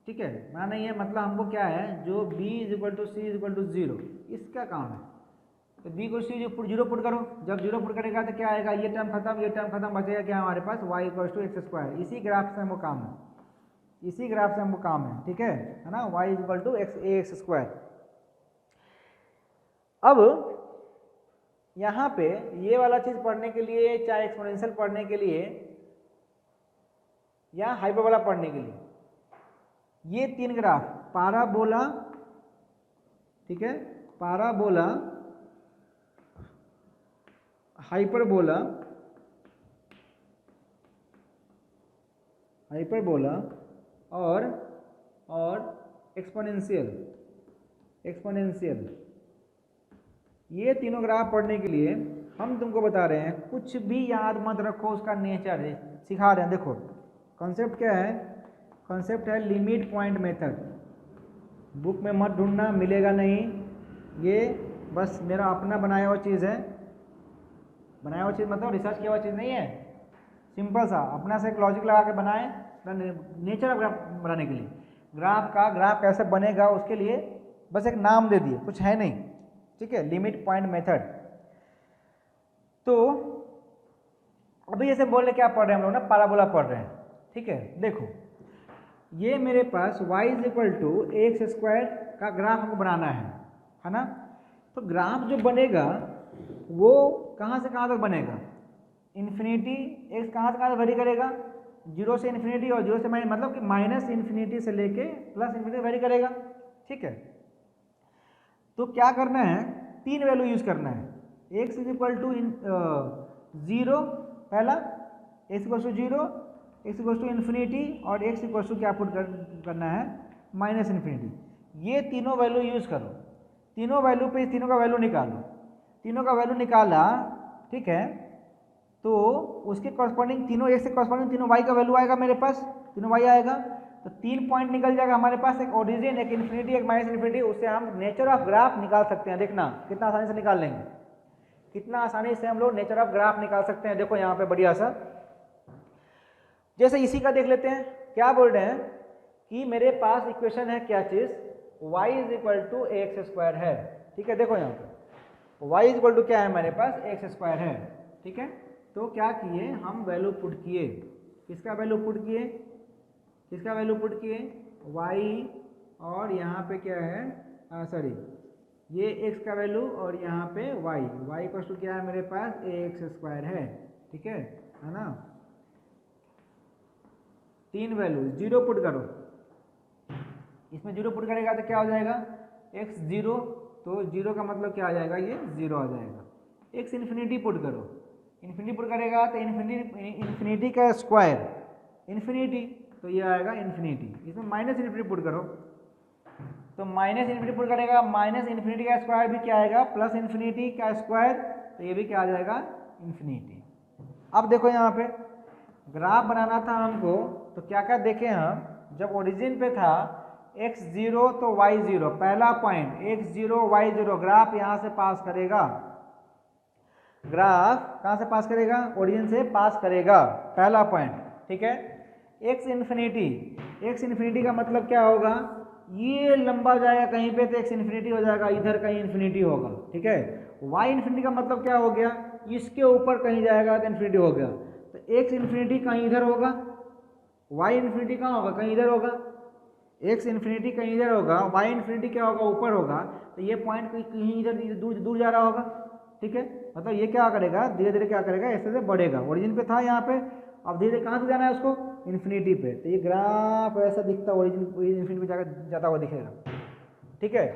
ठीक है, बनाना नहीं है। मतलब हमको क्या है, जो b = c = 0, इसका काम है। तो b को c 0 पुट करो, जब 0 पुट करेगा तो क्या आएगा, ये टर्म खत्म, ये टर्म खत्म, बचेगा क्या हमारे पास, y = x²। इसी ग्राफ से हमको काम है, इसी ग्राफ से हमको काम है, ठीक है ना। y = ax²। अब यहाँ पे ये वाला चीज़ पढ़ने के लिए, चाहे एक्सपोनेंशियल पढ़ने के लिए या हाइपरबोला पढ़ने के लिए, ये 3 ग्राफ, पाराबोला, ठीक है, पाराबोला, हाइपरबोला और एक्सपोनेंशियल। ये तीनों ग्राफ पढ़ने के लिए हम तुमको बता रहे हैं, कुछ भी याद मत रखो, उसका नेचर सिखा रहे हैं। देखो कॉन्सेप्ट क्या है, कॉन्सेप्ट है लिमिट पॉइंट मेथड। बुक में मत ढूंढना, मिलेगा नहीं, ये बस मेरा अपना बनाया हुआ चीज़ है। बनाया हुआ चीज़ मतलब रिसर्च किया हुआ चीज़ नहीं है, सिंपल सा अपना से एक लॉजिक लगा के बनाए नेचर ऑफ ग्राफ बनाने के लिए। ग्राफ कैसे बनेगा उसके लिए बस एक नाम दे दिए, कुछ है नहीं, ठीक है, लिमिट पॉइंट मेथड। तो अभी जैसे बोल रहे क्या पढ़ रहे हैं हम लोग ना, पाराबोला पढ़ रहे हैं, ठीक है। देखो ये मेरे पास y is equal to x square का ग्राफ हमको बनाना है ना। तो ग्राफ जो बनेगा वो कहाँ से कहाँ तक बनेगा, इन्फिनिटी, एक्स कहाँ से कहाँ तक वेरी करेगा, 0 से इन्फिनिटी, और 0 से माइनस, मतलब कि माइनस इन्फिनिटी से लेके प्लस इन्फिनिटी वेरी करेगा, ठीक है। तो क्या करना है, 3 वैल्यू यूज करना है। एक्स इज इक्वल टू 0 पहला, x equal to 0, x equal to infinity, और एक्स इक्वल टू क्या पुट करना है, माइनस इन्फिनिटी। ये तीनों वैल्यू यूज करो, तीनों वैल्यू पे तीनों का वैल्यू निकालो। तीनों का वैल्यू निकाला, ठीक है, तो उसके कॉरस्पॉन्डिंग तीनों एक्स से कॉरस्पॉन्डिंग तीनों वाई का वैल्यू आएगा मेरे पास, तीनों वाई आएगा। तो 3 पॉइंट निकल जाएगा हमारे पास, एक ओरिजिन, एक इन्फिनिटी, एक माइनस इन्फिनिटी। उससे हम नेचर ऑफ ग्राफ निकाल सकते हैं। देखना कितना आसानी से निकाल लेंगे, कितना आसानी से हम लोग नेचर ऑफ ग्राफ निकाल सकते हैं। देखो यहाँ पे बढ़िया सा, जैसे इसी का देख लेते हैं। क्या बोल रहे हैं कि मेरे पास इक्वेशन है, क्या चीज, y is equal to x square है, ठीक है। देखो यहाँ पे y इज इक्वल टू क्या है हमारे पास, एक्स स्क्वायर है, ठीक है। तो क्या किए हम, वैल्यू पुट किए, किसका वैल्यू पुट किए, किसका वैल्यू पुट किए, y, और यहाँ पे क्या है, सॉरी, ये x का वैल्यू, और यहाँ पे y इक्वल टू क्या है मेरे पास, एक्स स्क्वायर है, ठीक है ना। 3 वैल्यू, 0 पुट करो, इसमें 0 पुट करेगा तो क्या हो जाएगा, x 0, तो 0 का मतलब क्या आ जाएगा, ये 0 आ जाएगा। x इन्फिनिटी पुट करो, इन्फिनिटी पुट करेगा तो इन्फिनिटी का स्क्वायर, इन्फिनिटी, तो ये आएगा इन्फिनिटी। इसमें माइनस इन्फिनिटी पुट करो, तो माइनस इन्फिनिटी पुट करेगा, माइनस इन्फिनिटी का स्क्वायर भी क्या आएगा, प्लस इन्फिनिटी का स्क्वायर, तो ये भी क्या आ जाएगा, इन्फिनिटी। अब देखो यहाँ पे ग्राफ बनाना था हमको, तो क्या क्या देखे हम, जब ओरिजिन पे था x0 तो y0, पहला पॉइंट x0 y0, ग्राफ यहाँ से पास करेगा, ग्राफ कहाँ से पास करेगा, ओरिजिन से पास करेगा, पहला पॉइंट, ठीक है। x इन्फिनिटी का मतलब क्या होगा, ये लंबा जाएगा कहीं पे तो x इन्फिनिटी हो जाएगा, इधर कहीं इन्फिनिटी होगा, ठीक है। y इन्फिनिटी का मतलब क्या हो गया, इसके ऊपर कहीं जाएगा तो इन्फिनिटी हो गया, तो x इन्फिनिटी कहीं इधर होगा, y इन्फिनिटी कहाँ होगा, कहीं इधर होगा, x इन्फिनिटी कहीं इधर होगा, y इन्फिनिटी क्या होगा, ऊपर होगा, तो ये पॉइंट कहीं इधर दूर जा रहा होगा, ठीक है। मतलब ये क्या करेगा, धीरे धीरे क्या करेगा, ऐसे से बढ़ेगा, ओरिजिन पे था यहाँ पे, अब धीरे धीरे कहाँ से जाना है उसको, इन्फिनिटी पे, तो ये ग्राफ ऐसा दिखता है, ओरिजिन इन्फिनिटी पे जाता हुआ दिखेगा, ठीक है।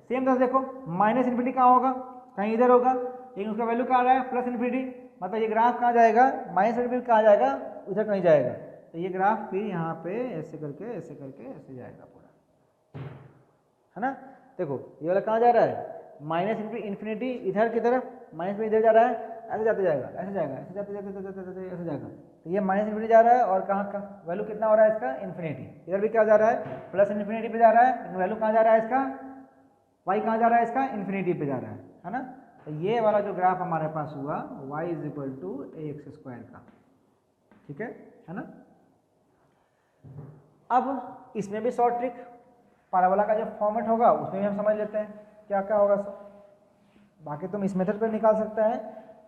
सेम तरह से देखो, माइनस इन्फिनिटी कहाँ होगा, कहीं इधर होगा, लेकिन उसका वैल्यू कहाँ आ रहा है, प्लस इन्फिनिटी, मतलब ये ग्राफ कहाँ जाएगा, माइनस इन्फिनिटी कहाँ जाएगा, उधर कहीं जाएगा, तो ये ग्राफ फिर यहाँ पे ऐसे करके ऐसे करके ऐसे जाएगा पूरा, है ना। देखो ये वाला कहाँ जा रहा है, माइनस इन्फिनिटी इधर की तरफ, माइनस में इधर जा रहा है, ऐसे जाते जाएगा, ऐसे जाएगा, ऐसे जाते जाते जाते जाते ऐसे जाएगा, तो ये माइनस इन्फिनिटी जा रहा है, और कहाँ का वैल्यू कितना हो रहा है इसका, इन्फिनिटी, इधर भी क्या जा रहा है, प्लस इन्फिनिटी पे जा रहा है, वैल्यू कहाँ जा रहा है इसका, y कहाँ जा रहा है इसका, इन्फिनिटी पे जा रहा है ना। तो ये वाला जो ग्राफ हमारे पास हुआ y is equal to x square का, ठीक है ना। अब इसमें भी शॉर्ट ट्रिक, पैराबोला का जो फॉर्मेट होगा उसमें भी हम समझ लेते हैं क्या क्या होगा सब, बाकी तुम इस मेथड पे निकाल सकते हैं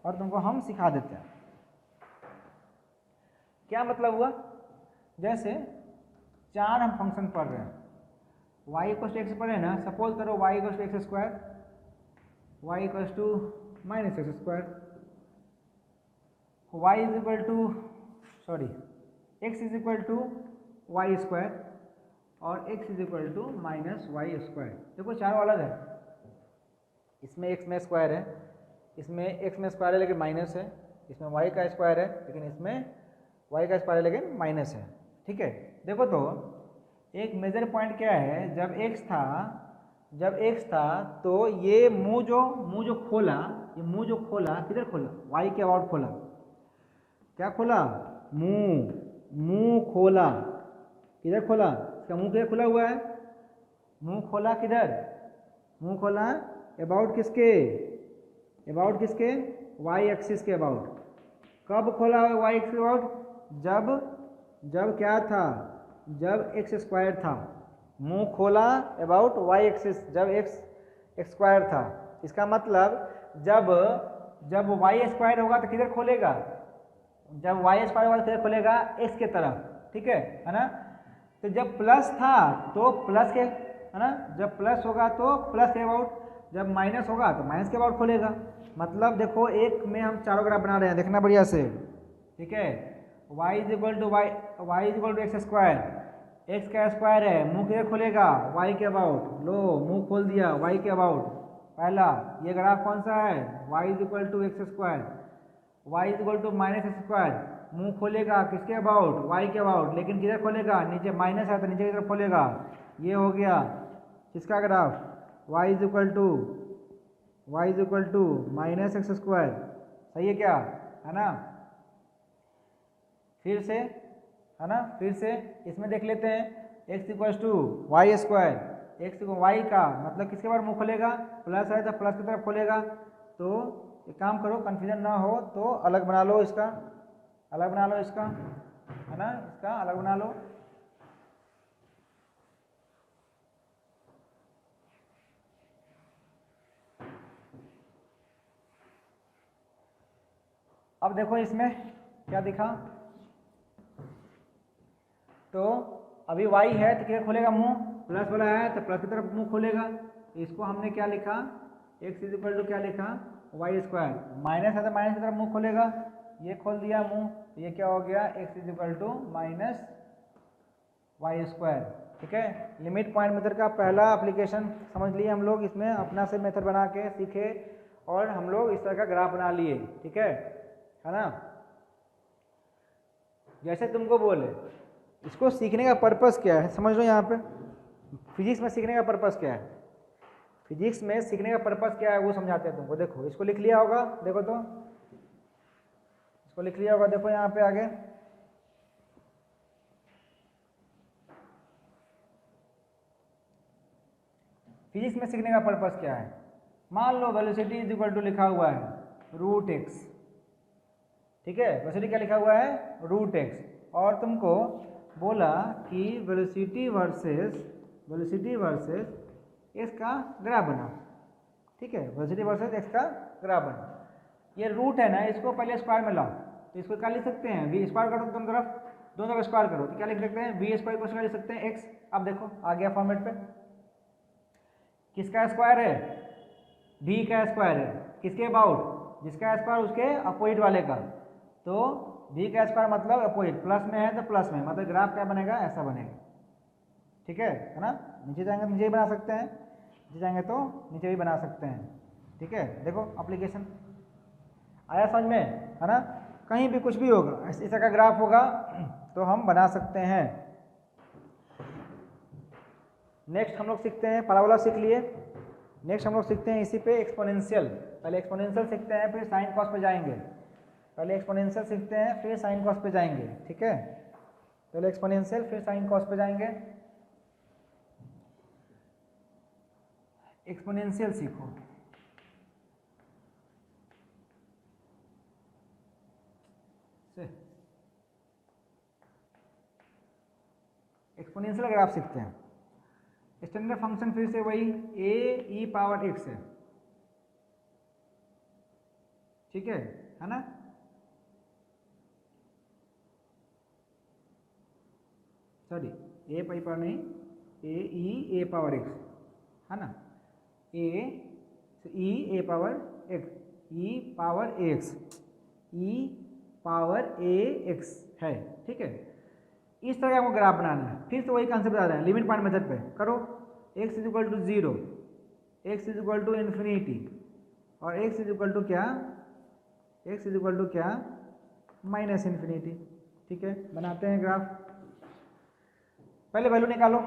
और तुमको हम सिखा देते हैं। क्या मतलब हुआ, जैसे 4 हम फंक्शन पढ़ रहे हैं, y इक्वल टू एक्स पढ़े ना, सपोज करो y equal to x square, y equal to minus x square, y is equal to x is equal to y square, और x is equal to minus y square. देखो चारों अलग है, इसमें x में स्क्वायर है, इसमें x में स्क्वायर है लेकिन माइनस है, इसमें y का स्क्वायर है लेकिन इसमें y का स्क्वायर है लेकिन माइनस है, ठीक है। देखो तो एक मेजर पॉइंट क्या है, जब x था तो ये मुंह जो खोला, ये मुंह जो खोला किधर खोला, y के अबाउट खोला। क्या खोला, मुंह खोला, किधर खोला, इसका मुंह किधर खुला हुआ है, मुंह खोला किधर, मुंह खोला अबाउट किसके, y एक्सिस के अबाउट। कब खोला y एक्सिस के अबाउट, जब क्या था, जब x स्क्वायर था। मुंह खोला अबाउट y एक्सिस जब x स्क्वायर था। इसका मतलब जब y स्क्वायर होगा तो किधर खोलेगा, जब y स्क्वायर होगा तो किधर खोलेगा, x के तरफ, ठीक है ना। तो जब प्लस था तो प्लस के, है ना, जब प्लस होगा तो प्लस के अबाउट, जब माइनस होगा तो माइनस के अबाउट खोलेगा। मतलब देखो एक में हम चारों ग्राफ बना रहे हैं, देखना बढ़िया से, ठीक है। y is equal to x square, x का स्क्वायर है, मुंह किधर खोलेगा, y के अबाउट। लो मुंह खोल दिया y के अबाउट। पहला ये ग्राफ कौन सा है, y is equal to x square, y is equal to minus x square. मुंह खोलेगा किसके अबाउट, y के अबाउट, लेकिन किधर खोलेगा, नीचे माइनस है तो नीचे की तरफ खोलेगा। ये हो गया किसका graph, y is equal to minus x square. सही है क्या, है ना। फिर से, है ना, फिर से इसमें देख लेते हैं, x equal to y square, x y का मतलब किसके बार मुंह खोलेगा, प्लस है तो प्लस की तरफ खोलेगा। तो एक काम करो, कन्फ्यूजन ना हो तो अलग बना लो इसका, अलग बना लो इसका, है ना, इसका अलग बना लो। अब देखो इसमें क्या दिखा, तो अभी y है तो क्या खोलेगा मुंह, प्लस वाला है तो प्लस की तरफ मुंह खोलेगा। इसको हमने क्या लिखा, x इज इक्वल टू क्या लिखा, वाई स्क्वायर, माइनस है तो माइनस की तरफ मुंह खोलेगा। ये खोल दिया मुंह, तो ये क्या हो गया, x is equal to minus y square, ठीक है। लिमिट पॉइंट मेथड का पहला एप्लीकेशन समझ लिए हम लोग, इसमें अपना से मेथड बना के सीखे और हम लोग इस तरह का ग्राफ बना लिए, ठीक है ना। जैसे तुमको बोले इसको सीखने का पर्पस क्या है, समझ लो। यहाँ पे फिजिक्स में सीखने का पर्पस क्या है, फिजिक्स में सीखने का पर्पस क्या है वो समझाते हैं तुमको। देखो इसको लिख लिया होगा, देखो तो इसको लिख लिया होगा, देखो यहाँ पे आगे फिजिक्स में सीखने का पर्पस क्या है। मान लो वेलोसिटी इज इक्वल टू लिखा हुआ है रूट एक्स, ठीक है, वेलोसिटी क्या लिखा हुआ है, रूट एक्स, और तुमको बोला कि वेलोसिटी वर्सेस एक्स का ग्राफ बनाओ, ठीक है, वेलोसिटी वर्सेस एक्स का ग्राफ बनाओ। ये रूट है ना, इसको पहले स्क्वायर में लाओ, तो इसको क्या लिख सकते हैं, वी स्क्वायर करो दोनों तरफ स्क्वायर करो तो क्या लिख सकते हैं, वी स्क्वायर को लिख सकते हैं एक्स। अब देखो आ गया फॉर्मेट पे, किसका स्क्वायर है, वी का स्क्वायर है, किसके अबाउट, जिसका स्क्वायर उसके अपोजिट वाले का। तो वी का स्क्वायर मतलब अपोजिट, प्लस में है तो प्लस में, मतलब ग्राफ क्या बनेगा, ऐसा बनेगा, ठीक है ना। नीचे जाएंगे तो नीचे भी बना सकते हैं, नीचे जाएंगे तो नीचे भी बना सकते हैं, ठीक है। देखो एप्लीकेशन आया समझ में, है ना। कहीं भी कुछ भी होगा, इस तरह का ग्राफ होगा तो हम बना सकते हैं। नेक्स्ट हम लोग सीखते हैं, पैराबोला सीख लिए, नेक्स्ट हम लोग सीखते हैं इसी पे एक्सपोनेंशियल। पहले एक्सपोनेंशियल सीखते हैं, फिर साइन कॉस पे जाएंगे। पहले एक्सपोनेंशियल सीखते हैं, फिर साइन कॉस पे जाएंगे, ठीक है। पहले एक्सपोनेंशियल फिर साइन कॉस पे जाएंगे। एक्सपोनेंशियल सीखो, एक्सपोनेंशियल ग्राफ सीखते हैं। स्टैंडर्ड फंक्शन फिर से वही ए ई पावर एक्स है, ठीक है ना। सॉरी ए पावर नहीं, ए पावर एक्स है ना, ए पावर एक्स, ई पावर एक्स, ई पावर ए एक्स है, ठीक है। इस तरह का आपको ग्राफ बनाना है। फिर से वही कंसेप्ट बता रहे हैं, लिमिट पॉइंट मेथड पे करो, x is equal to 0, x is equal to infinity, और x इज इक्वल टू क्या, x इज इक्वल टू क्या, माइनस इन्फिनिटी, ठीक है। बनाते हैं ग्राफ। पहले वैल्यू निकालो,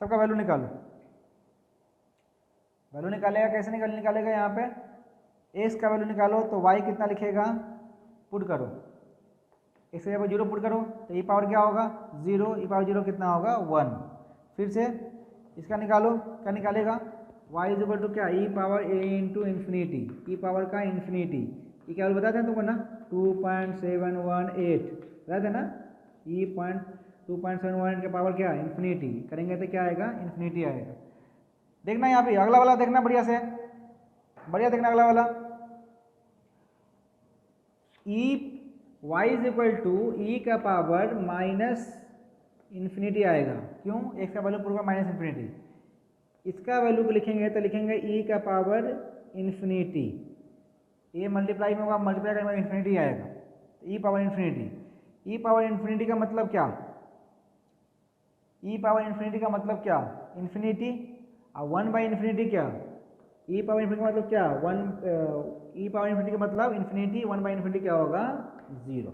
सबका वैल्यू निकालो। वैल्यू निकालेगा कैसे निकालेगा, यहाँ पे एक्स का वैल्यू निकालो तो वाई कितना लिखेगा, पुट करो, एक्स की जगह 0 पुट करो तो ई पावर क्या होगा 0, ई पावर 0 कितना होगा 1। फिर से इसका निकालो, क्या निकालेगा y इज इक्वल टू क्या e power a into infinity, e power का इन्फिनिटी, ये क्या बताते हैं तुमको ना 2.718 बताते हैं ना, ई 2.718 का पावर क्या इन्फिनिटी, करेंगे तो क्या आएगा इन्फिनिटी आएगा। देखना यहाँ पे अगला वाला देखना बढ़िया से, बढ़िया देखना अगला वाला, ई y is equal to e का पावर माइनस इन्फिनिटी आएगा, क्यों एक्स का वैल्यू पूरा माइनस इन्फिनिटी, इसका वैल्यू को लिखेंगे तो लिखेंगे ई का पावर इन्फिनिटी, ये मल्टीप्लाई में होगा, मल्टीप्लाई करेंगे इन्फिनिटी आएगा, ई power infinity, e power infinity का मतलब क्या, ई पावर इन्फिनिटी का मतलब क्या इन्फिनिटी, और 1 बाई इन्फिनिटी क्या, ई पावर इन्फिनिटी का मतलब क्या 1, ई पावर इन्फिनिटी का मतलब इन्फिनिटी, 1 बाई इन्फिनिटी क्या होगा 0,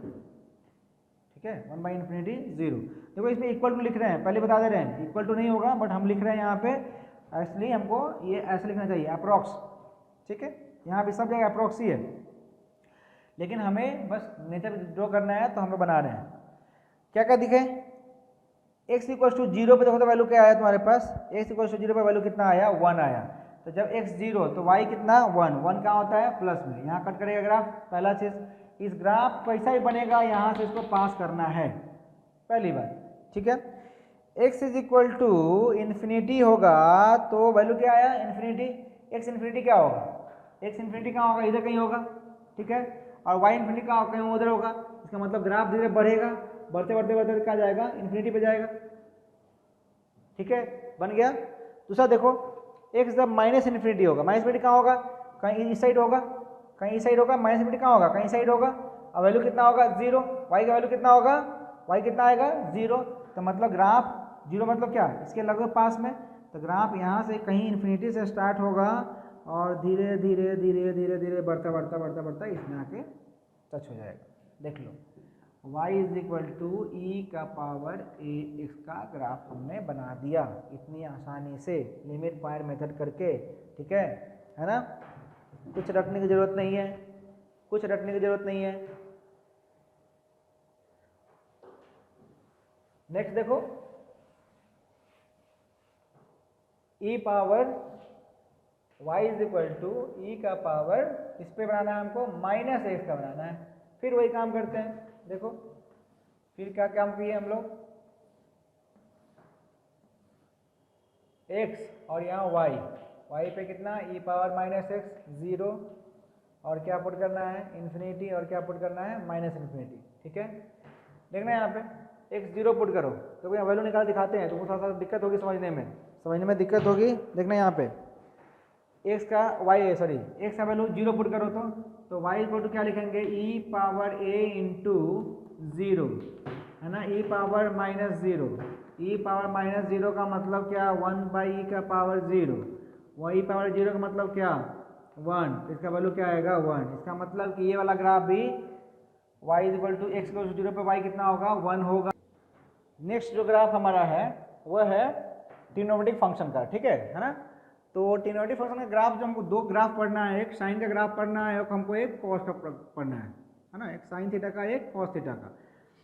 ठीक है 1 बाई इन्फिनिटी 0। देखो इसमें इक्वल टू लिख रहे हैं, पहले बता दे रहे हैं इक्वल टू नहीं होगा, बट हम लिख रहे हैं यहाँ पे एक्चुअली हमको ये ऐसे लिखना चाहिए अप्रॉक्स, ठीक है, यहाँ भी सब जगह अप्रॉक्स ही है, लेकिन हमें बस नेचर ड्रॉ करना है तो हम लोग बना रहे हैं। क्या क्या दिखे, x इक्वल टू 0 पे देखो तो वैल्यू क्या आया तुम्हारे पास, x इक्वल टू 0 पे वैल्यू कितना आया 1 आया, तो जब x 0 तो y कितना 1, 1 कहाँ होता है प्लस में, यहाँ कट करेगा ग्राफ, पहला चीज इस ग्राफ कैसा ही बनेगा, यहाँ से इसको पास करना है, पहली बात, ठीक है। x is equal to infinity होगा तो वैल्यू क्या आया इन्फिनिटी, x इन्फिनिटी क्या होगा, x इन्फिनिटी कहाँ होगा इधर कहीं होगा, ठीक है, और y इन्फिनिटी कहाँ कहीं उधर होगा, इसका मतलब ग्राफ धीरे बढ़ेगा, बढ़ते बढ़ते बढ़ते क्या जाएगा इन्फिनिटी पे जाएगा, ठीक है बन गया। दूसरा देखो x जब माइनस इन्फिनिटी होगा, माइनस इन्फिनिटी कहाँ होगा, कहीं इस साइड होगा, कहीं इस साइड होगा, माइनस इन्फिनिटी कहाँ होगा कहीं साइड होगा, और वैल्यू कितना होगा 0, y का वैल्यू कितना होगा, y कितना आएगा 0, तो मतलब ग्राफ 0 मतलब क्या इसके लगभग पास में, तो ग्राफ यहाँ से कहीं इन्फिनिटी से स्टार्ट होगा और धीरे धीरे धीरे धीरे धीरे बढ़ता बढ़ता बढ़ता बढ़ता इसमें आके टच हो जाएगा। देख लो y is equal to e का पावर ए एक्स का ग्राफ हमने बना दिया इतनी आसानी से लिमिट पॉइंट मेथड करके, ठीक है ना, कुछ रटने की जरूरत नहीं है, कुछ रटने की जरूरत नहीं है। नेक्स्ट देखो e power y is equal to e का पावर इस पे बनाना है हमको माइनस एक्स का बनाना है, फिर वही काम करते हैं। देखो फिर क्या काम किए हम लोग, x और यहाँ y पे कितना ई पावर माइनस एक्स 0, और क्या पुट करना है इन्फिनिटी, और क्या पुट करना है माइनस इन्फिनिटी, ठीक है। देखना यहाँ पे x 0 पुट करो तो यहाँ वैल्यू निकाल दिखाते हैं, तुमको थोड़ा सा दिक्कत होगी समझने में दिक्कत होगी। देखना यहाँ पे x का x का वैल्यू 0 पुट करो तो y इक्वल टू क्या लिखेंगे ई पावर a इंटू 0 है ना, ई पावर माइनस 0, ई पावर माइनस 0 का मतलब क्या 1 बाई ई का पावर 0, वही पावर 0 का मतलब क्या 1, इसका वैल्यू क्या आएगा 1, इसका मतलब कि ये वाला ग्राफ भी y is equal to x equal to 0 पे y कितना होगा 1 होगा। नेक्स्ट जो ग्राफ हमारा है वो है ट्रिग्नोमेट्रिक फंक्शन का, ठीक है ना, तो ट्रिग्नोमेट्रिक फंक्शन का ग्राफ जो हमको दो ग्राफ पढ़ना है, एक साइन का ग्राफ पढ़ना है और हमको एक कॉस का पढ़ना है ना, एक साइन थीटा का एक कॉस थीटा का।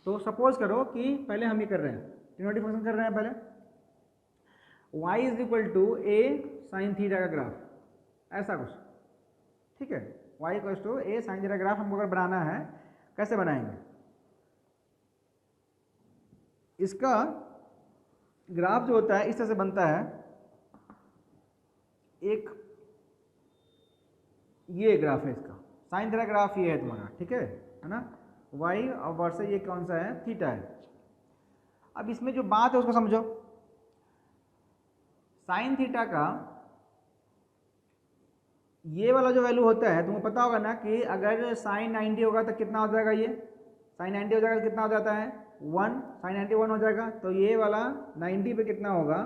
तो सपोज करो कि पहले हम ये कर रहे हैं ट्रिग्नोमेट्रिक फंक्शन कर रहे हैं, पहले y is equal to a sine theta का ग्राफ, ऐसा कुछ, ठीक है, y equal to a sine theta graph हमको अगर बनाना है, कैसे बनाएंगे, इसका ग्राफ जो होता है इस तरह से बनता है, एक ये ग्राफ है इसका साइन थीटा ग्राफ, ये है तुम्हारा, ठीक है ना, y और वर्सेस ये कौन सा है थीटा है। अब इसमें जो बात है उसको समझो, साइन थीटा का ये वाला जो वैल्यू होता है तुमको पता होगा ना कि अगर साइन 90 होगा तो कितना हो जाएगा, ये साइन 90 हो जाएगा तो कितना हो जाता है 1, साइन 90 1 हो जाएगा, तो ये वाला 90 पे कितना होगा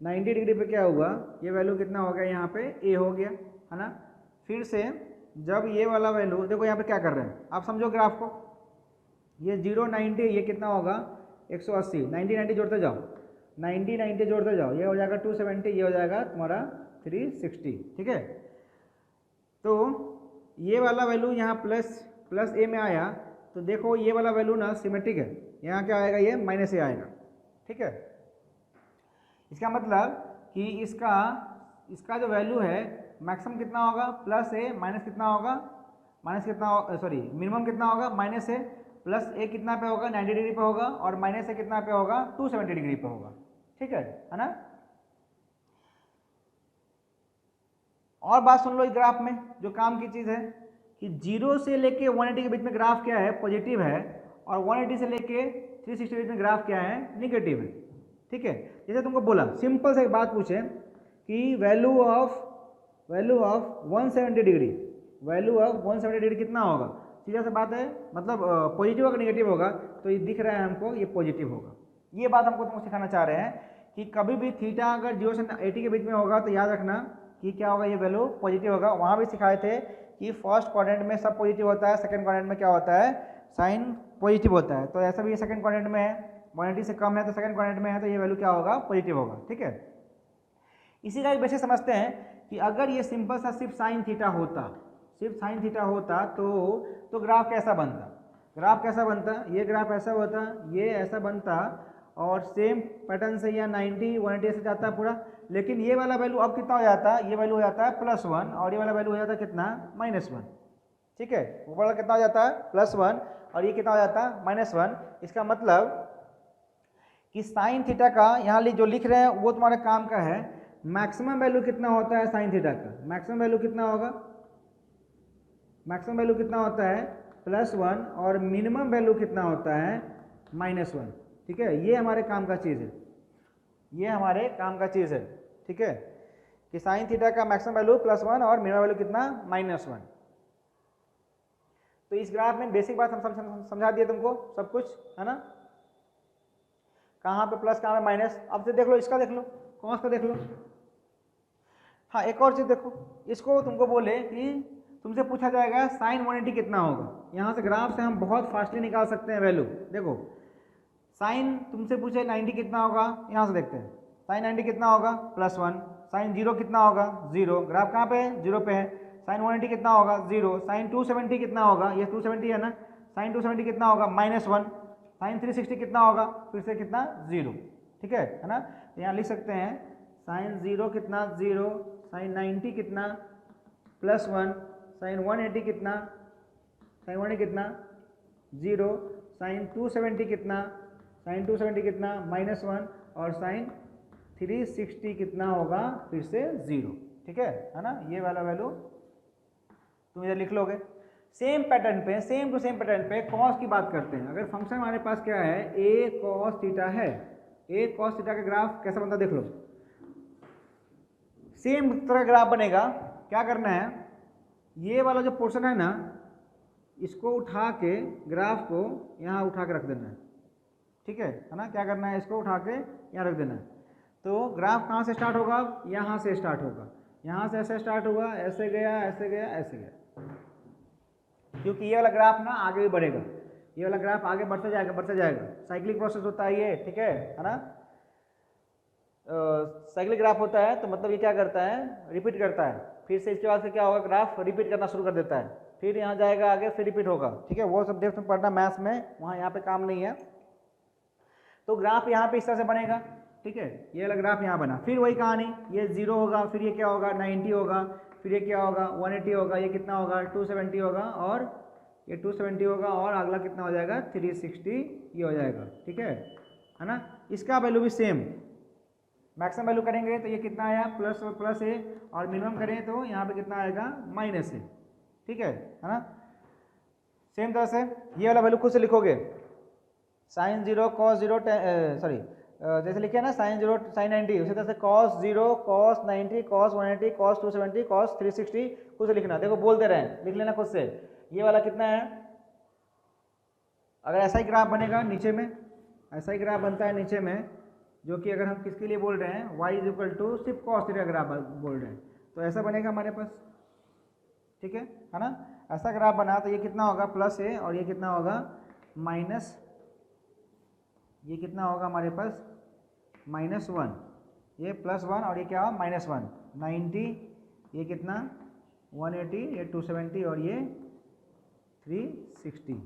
90 डिग्री पे क्या होगा, ये वैल्यू कितना हो गया यहाँ पे a हो गया, है ना। फिर से जब ये वाला वैल्यू देखो यहाँ पे क्या कर रहे हैं आप समझो ग्राफ को, ये 0 90 ये कितना होगा 180, 90 90 जोड़ते जाओ, 90 90 जोड़ते जाओ, ये हो जाएगा 270, ये हो जाएगा तुम्हारा 360, ठीक है। तो ये वाला वैल्यू यहाँ प्लस ए में आया, तो देखो ये वाला वैल्यू ना सिमेट्रिक है, यहाँ क्या आएगा, ये माइनस ए आएगा, ठीक है। इसका मतलब कि इसका जो वैल्यू है मैक्सिमम कितना होगा, प्लस ए माइनस कितना होगा, मिनिमम कितना होगा, माइनस ए, प्लस ए कितना पे होगा, 90 डिग्री पे होगा, और माइनस ए कितना पे होगा, 270 डिग्री पे होगा, ठीक है ना। और बात सुन लो इस ग्राफ में, जो काम की चीज़ है कि 0 से लेके 180 के बीच में ग्राफ क्या है, पॉजिटिव है, और 180 से लेके 360 के बीच में ग्राफ क्या है, निगेटिव है, ठीक है। जैसे तुमको बोला, सिंपल से एक बात पूछे कि value of 170 degree, value of 170 degree कितना होगा, सीधा सा बात है, मतलब पॉजिटिव होगा निगेटिव होगा, तो ये दिख रहा है हमको, ये पॉजिटिव होगा। ये बात हमको तुमको सिखाना चाह रहे हैं कि कभी भी थीटा अगर 0 से 80 के बीच में होगा तो याद रखना कि क्या होगा, ये वैल्यू पॉजिटिव होगा। वहाँ भी सिखाए थे कि फर्स्ट क्वाड्रेंट में सब पॉजिटिव होता है, सेकंड क्वाड्रेंट में क्या होता है, साइन पॉजिटिव होता है। तो ऐसा भी ये सेकंड क्वाड्रेंट में है, 180 से कम है तो सेकंड क्वाड्रेंट में है, तो ये वैल्यू क्या होगा, पॉजिटिव होगा, ठीक है। इसी का एक बेसिक समझते हैं कि अगर ये सिंपल सा सिर्फ साइन थीटा होता तो ग्राफ कैसा बनता, ये ग्राफ ऐसा होता, ये ऐसा बनता, और सेम पैटर्न से यहाँ 90 180 से जाता है पूरा। लेकिन ये वाला वैल्यू अब कितना हो जाता है, ये वैल्यू हो जाता है +1, और ये वाला वैल्यू हो जाता है कितना, -1, ठीक है। ऊपर वाला कितना हो जाता है, +1, और ये कितना हो जाता है, -1। इसका मतलब कि साइन थीटा का यहाँ जो लिख रहे हैं वो तुम्हारे काम का है। मैक्सिमम वैल्यू कितना होता है साइन थीटा का, मैक्सिमम वैल्यू कितना होगा, मैक्सिमम वैल्यू कितना होता है +1, और मिनिमम वैल्यू कितना होता है -1, ठीक है। ये हमारे काम का चीज़ है, ये हमारे काम का चीज़ है, ठीक है, कि साइन थीटा का मैक्सिमम वैल्यू +1 और मिनिमम वैल्यू कितना, -1। तो इस ग्राफ में बेसिक बात हम समझा दिए तुमको सब कुछ, है ना। कहाँ पे प्लस, कहाँ पे माइनस। अब से देख लो, इसका देख लो, कॉस का देख लो। हाँ, एक और चीज़ देखो, इसको तुमको बोले कि तुमसे पूछा जाएगा साइन 180 कितना होगा। यहाँ से ग्राफ से हम बहुत फास्टली निकाल सकते हैं वैल्यू। देखो साइन तुमसे पूछे 90 कितना होगा, यहाँ से देखते हैं, साइन 90 कितना होगा, +1। साइन 0 कितना होगा, 0, ग्राफ कहाँ पे है, 0 पे है। साइन 180 कितना होगा, 0। साइन 270 कितना होगा, ये 270 है ना, साइन 270 कितना होगा, -1। साइन 360 कितना होगा, फिर से कितना, 0, ठीक है ना। यहाँ लिख सकते हैं साइन 0 कितना, 0, साइन 90 कितना, +1, साइन 180 कितना, साइन 180 कितना, 0, साइन 270 कितना, साइन 270 कितना, -1, और साइन 360 कितना होगा, फिर से 0, ठीक है ना। ये वाला वैल्यू तुम इधर लिख लोगे। सेम पैटर्न पे, सेम टू सेम पैटर्न पे कॉस की बात करते हैं। अगर फंक्शन हमारे पास क्या है, a cos थीटा है, a cos थीटा का ग्राफ कैसा बनता देख लो। सेम तरह ग्राफ बनेगा। क्या करना है, ये वाला जो पोर्शन है ना, इसको उठा के ग्राफ को यहाँ उठा के रख देना है, ठीक है ना। क्या करना है, इसको उठा के यहाँ रख देना है। तो ग्राफ कहाँ से स्टार्ट होगा, यहाँ से स्टार्ट होगा, यहाँ से ऐसे स्टार्ट हुआ, ऐसे गया, ऐसे गया, ऐसे गया, क्योंकि ये वाला ग्राफ ना आगे भी बढ़ेगा, ये वाला ग्राफ आगे बढ़ते जाएगा, साइक्लिक प्रोसेस होता है ये, ठीक है ना। साइक्लिक ग्राफ होता है तो मतलब ये क्या करता है, रिपीट करता है, फिर से इसके बाद से क्या होगा, ग्राफ रिपीट करना शुरू कर देता है, फिर यहाँ जाएगा आगे, फिर रिपीट होगा, ठीक है। वो सब डेप्थ में पढ़ना मैथ्स में, वहाँ यहाँ पे काम नहीं है। तो ग्राफ यहाँ पे इस तरह से बनेगा, ठीक है। ये वाला ग्राफ यहाँ बना, फिर वही कहानी, ये 0 होगा, फिर ये क्या होगा, 90 होगा, फिर ये क्या होगा, 180 होगा, ये कितना होगा, 270 होगा, और ये 270 होगा, और अगला कितना हो जाएगा, 360 ये हो जाएगा, ठीक है ना। इसका वैल्यू भी सेम, मैक्सिमम वैल्यू करेंगे तो ये कितना आया, प्लस है, और मिनिमम करें तो यहाँ पे कितना आएगा, -है, ठीक है ना। सेम तरह से ये वाला वैल्यू खुद से लिखोगे, साइन 0 cos 0 जैसे लिखे ना, साइन 0 साइन 90, उसी तरह से cos 0 cos 90 cos 180 cos 270 cos 360 खुद से लिखना। देखो बोलते रहें, लिख लेना खुद से। ये वाला कितना है, अगर ऐसा ही ग्राफ बनेगा नीचे में, ऐसा ही ग्राफ बनता है नीचे में, जो कि अगर हम किसके लिए बोल रहे हैं, y = सिर्फ cos थीटा ग्राफ बोल रहे हैं, तो ऐसा बनेगा हमारे पास, ठीक है ना। ऐसा ग्राफ बना तो ये कितना होगा, +है, और ये कितना होगा, ये कितना होगा हमारे पास -1, ये +1 और ये क्या होगा -1, 90, ये कितना 180, ये 270 और ये 360,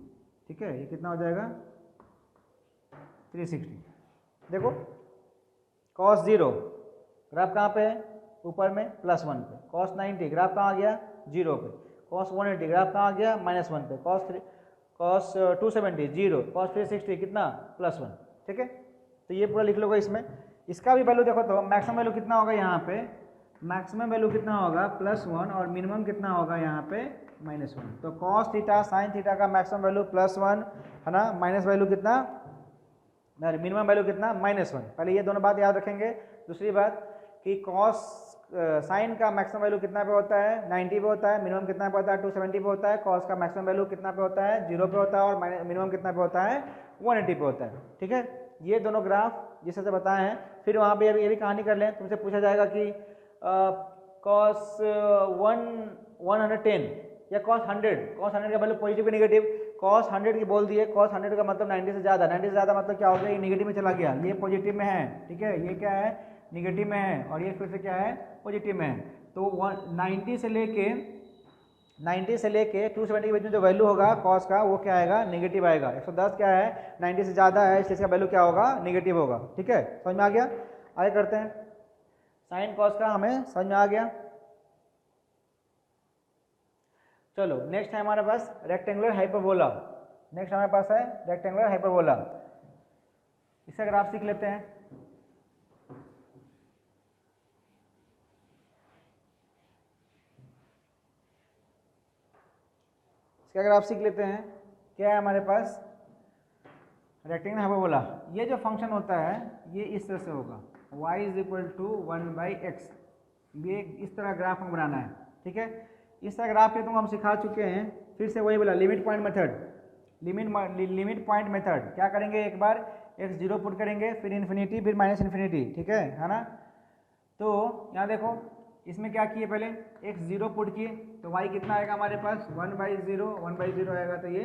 ठीक है। ये कितना हो जाएगा 360। देखो cos 0 ग्राफ कहाँ पे है, ऊपर में +1 पे, cos 90 ग्राफ कहाँ आ गया 0 पे, cos 180 ग्राफ कहाँ आ गया -1 पे, cos 270 0, cos 360 कितना +1, ठीक है। तो ये पूरा लिख लोगे इसमें। इसका भी वैल्यू देखो तो मैक्सिमम वैल्यू कितना होगा यहाँ पे, मैक्सिमम वैल्यू कितना होगा +1 और मिनिमम कितना होगा यहाँ पे -1। तो cos थीटा sin थीटा का मैक्सिमम वैल्यू +1 है ना, माइनस वैल्यू कितना, मिनिमम वैल्यू कितना -1। पहले ये दोनों बात याद रखेंगे। दूसरी बात कि cos साइन का मैक्सिमम वैल्यू कितना पे होता है 90 पे होता है, मिनिमम कितना पे होता है 270 पे होता है, cos का मैक्सिमम वैल्यू कितना पे होता है 0 पे होता है और मिनिमम कितना पे होता है 180 पे होता है, ठीक है। ये दोनों ग्राफ जिस तरह से बताए हैं। फिर वहाँ पे ये भी कहानी कर लें, तुमसे पूछा जाएगा कि cos 110 या cos 100 का वैल्यू पॉजिटिव या नेगेटिव, cos 100 की बोल दिए, cos 100 का मतलब 90 से ज़्यादा, 90 से ज़्यादा मतलब क्या हो गया, ये नेगेटिव में चला गया, ये पॉजिटिव में है, ठीक है, ये क्या है नेगेटिव में है और ये फिर से क्या है पॉजिटिव में है। तो 90 से लेके 270 के बीच में जो वैल्यू होगा cos का वो क्या आएगा नेगेटिव आएगा। 110 क्या है 90 से ज़्यादा है, इसलिए इसका वैल्यू क्या होगा नेगेटिव होगा, ठीक है। समझ में आ गया। आगे करते हैं, साइन cos का हमें समझ में आ गया। चलो नेक्स्ट है हमारे पास रेक्टेंगुलर हाइपरबोला। नेक्स्ट हमारे पास है रेक्टेंगुलर हाइपरबोला, इसका ग्राफ सीख लेते हैं। इसका ग्राफ सीख लेते हैं। क्या है हमारे पास रेक्टेंगुलर हाइपरबोला। ये जो फंक्शन होता है ये इस तरह से होगा, y = 1/x। ये इस तरह ग्राफ हम बनाना है, ठीक है। इस तरह ग्राफ पे तुम हम सिखा चुके हैं। फिर से वही बोला limit point method, limit point method क्या करेंगे, एक बार x0 पुट करेंगे, फिर इन्फिनिटी, फिर -इन्फिनिटी, ठीक है ना। तो यहाँ देखो इसमें क्या किए, पहले x0 पुट किए तो y कितना आएगा हमारे पास 1/0 आएगा, तो ये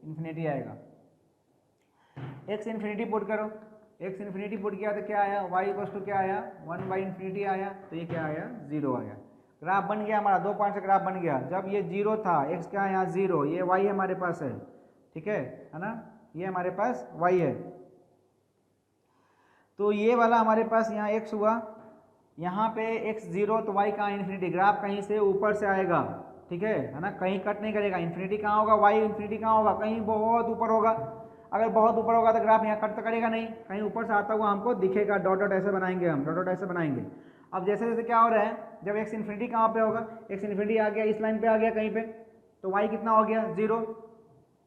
इन्फिनिटी आएगा। x इन्फिनिटी पुट करो, x इन्फिनिटी पुट किया तो क्या आया, y = क्या आया 1/∞ आया, तो ये क्या आया 0 आया। ग्राफ बन गया हमारा, 2 पॉइंट से ग्राफ बन गया। जब ये 0 था, x क्या है यहाँ 0, ये y हमारे पास है, ठीक है ना, ये हमारे पास y है। तो ये वाला हमारे पास यहाँ x हुआ, यहाँ पे x0 तो y कहाँ इन्फिनिटी, ग्राफ कहीं से ऊपर से आएगा, ठीक है ना, कहीं कट नहीं करेगा। इन्फिनिटी कहाँ होगा, y इन्फिनिटी कहाँ होगा, कहीं बहुत ऊपर होगा। अगर बहुत ऊपर होगा तो ग्राफ यहाँ कट तो करेगा नहीं, कहीं ऊपर से आता हुआ हमको दिखेगा, डॉट डॉट ऐसे बनाएंगे हम, डॉट डॉट ऐसे बनाएंगे। अब जैसे जैसे क्या हो रहा है, जब x इन्फिनिटी कहाँ पे होगा, x इन्फिनिटी आ गया इस लाइन पे आ गया कहीं पे, तो y कितना हो गया 0।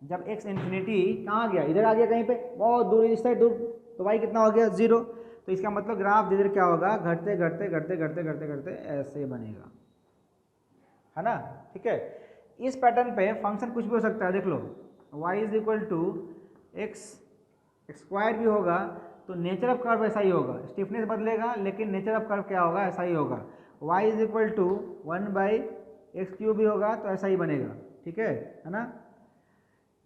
जब x इन्फिनिटी कहाँ आ गया, इधर आ गया कहीं पे बहुत दूर, इस साइड दूर, तो y कितना हो गया 0। तो इसका मतलब ग्राफ धीरे धीरे क्या होगा, घटते घटते घटते घटते घटते घटते ऐसे बनेगा, है ना, ठीक है। इस पैटर्न पे फंक्शन कुछ भी हो सकता है, देख लो y = x² भी होगा तो नेचर ऑफ कर्व ऐसा ही होगा, स्टिफनेस बदलेगा लेकिन नेचर ऑफ कर्व क्या होगा, ऐसा ही होगा। y = 1/x³ भी होगा तो ऐसा ही बनेगा, ठीक है ना।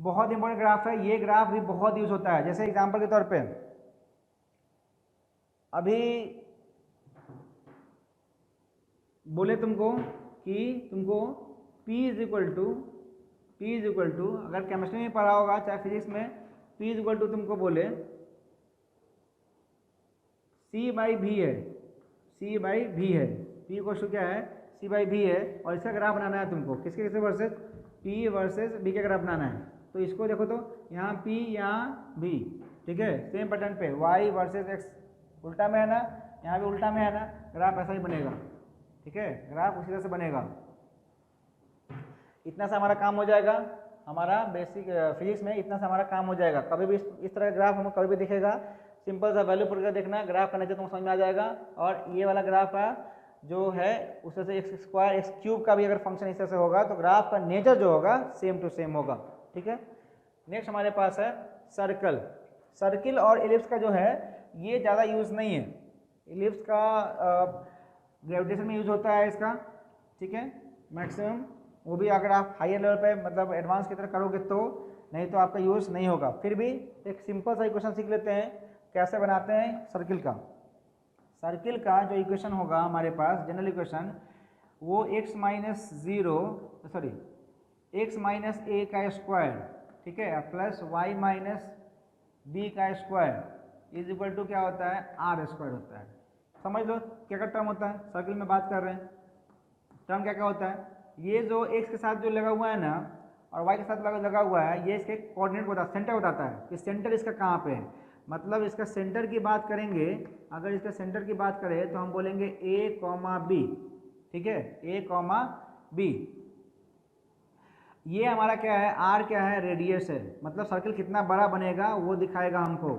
बहुत इंपॉर्टेंट ग्राफ है ये, ग्राफ भी बहुत यूज होता है। जैसे एग्जांपल के तौर पे अभी बोले तुमको कि तुमको p अगर केमिस्ट्री में पढ़ा होगा चाहे फिजिक्स में, p तुमको बोले c/v है, c/v है, p = क्या है c/v है, और इसका ग्राफ बनाना है तुमको, किसके वर्सेस p वर्सेस v के ग्राफ बनाना है। तो इसको देखो तो यहाँ p यहाँ v, ठीक है, सेम पैटर्न पे y वर्सेस x उल्टा में है ना, यहाँ भी उल्टा में है ना, ग्राफ ऐसा ही बनेगा, ठीक है, ग्राफ उसी तरह से बनेगा। इतना सा हमारा काम हो जाएगा, हमारा बेसिक फिजिक्स में इतना सा हमारा काम हो जाएगा। कभी भी इस तरह का ग्राफ हमें कभी भी दिखेगा, सिंपल सा वैल्यू पुट कर देखना, ग्राफ का नेचर तुमको समझ में आ जाएगा। और ये वाला ग्राफ का जो है उससे से x² x³ का भी अगर फंक्शन इस तरह से होगा तो ग्राफ का नेचर जो होगा सेम टू सेम होगा, ठीक है। नेक्स्ट हमारे पास है सर्कल। सर्किल और एलिप्स का जो है ये ज़्यादा यूज़ नहीं है, एलिप्स का ग्रेविटेशन में यूज होता है इसका, ठीक है मैक्सिमम, वो भी अगर आप हायर लेवल पे मतलब एडवांस की तरह करोगे तो नहीं तो आपका यूज़ नहीं होगा। फिर भी एक सिंपल सा इक्वेशन सीख लेते हैं कैसे बनाते हैं सर्किल का। सर्किल का जो इक्वेशन होगा हमारे पास जनरल इक्वेशन, वो x माइनस ए का स्क्वायर, ठीक है, प्लस y माइनस बी का स्क्वायर इज इक्वल टू क्या होता है, आर स्क्वायर होता है। समझ लो क्या टर्म होता है, सर्किल में बात कर रहे हैं, टर्म क्या क्या होता है, ये जो x के साथ जो लगा हुआ है ना और y के साथ लगा हुआ है, ये इसके कोऑर्डिनेट बताता है, सेंटर बताता है कि सेंटर इसका कहाँ पे है। मतलब इसका सेंटर की बात करेंगे, अगर इसका सेंटर की बात करें तो हम बोलेंगे a कॉमा बी, ठीक है, a कॉमा बी। ये हमारा क्या है, r क्या है, रेडियस है, मतलब सर्किल कितना बड़ा बनेगा वो दिखाएगा हमको,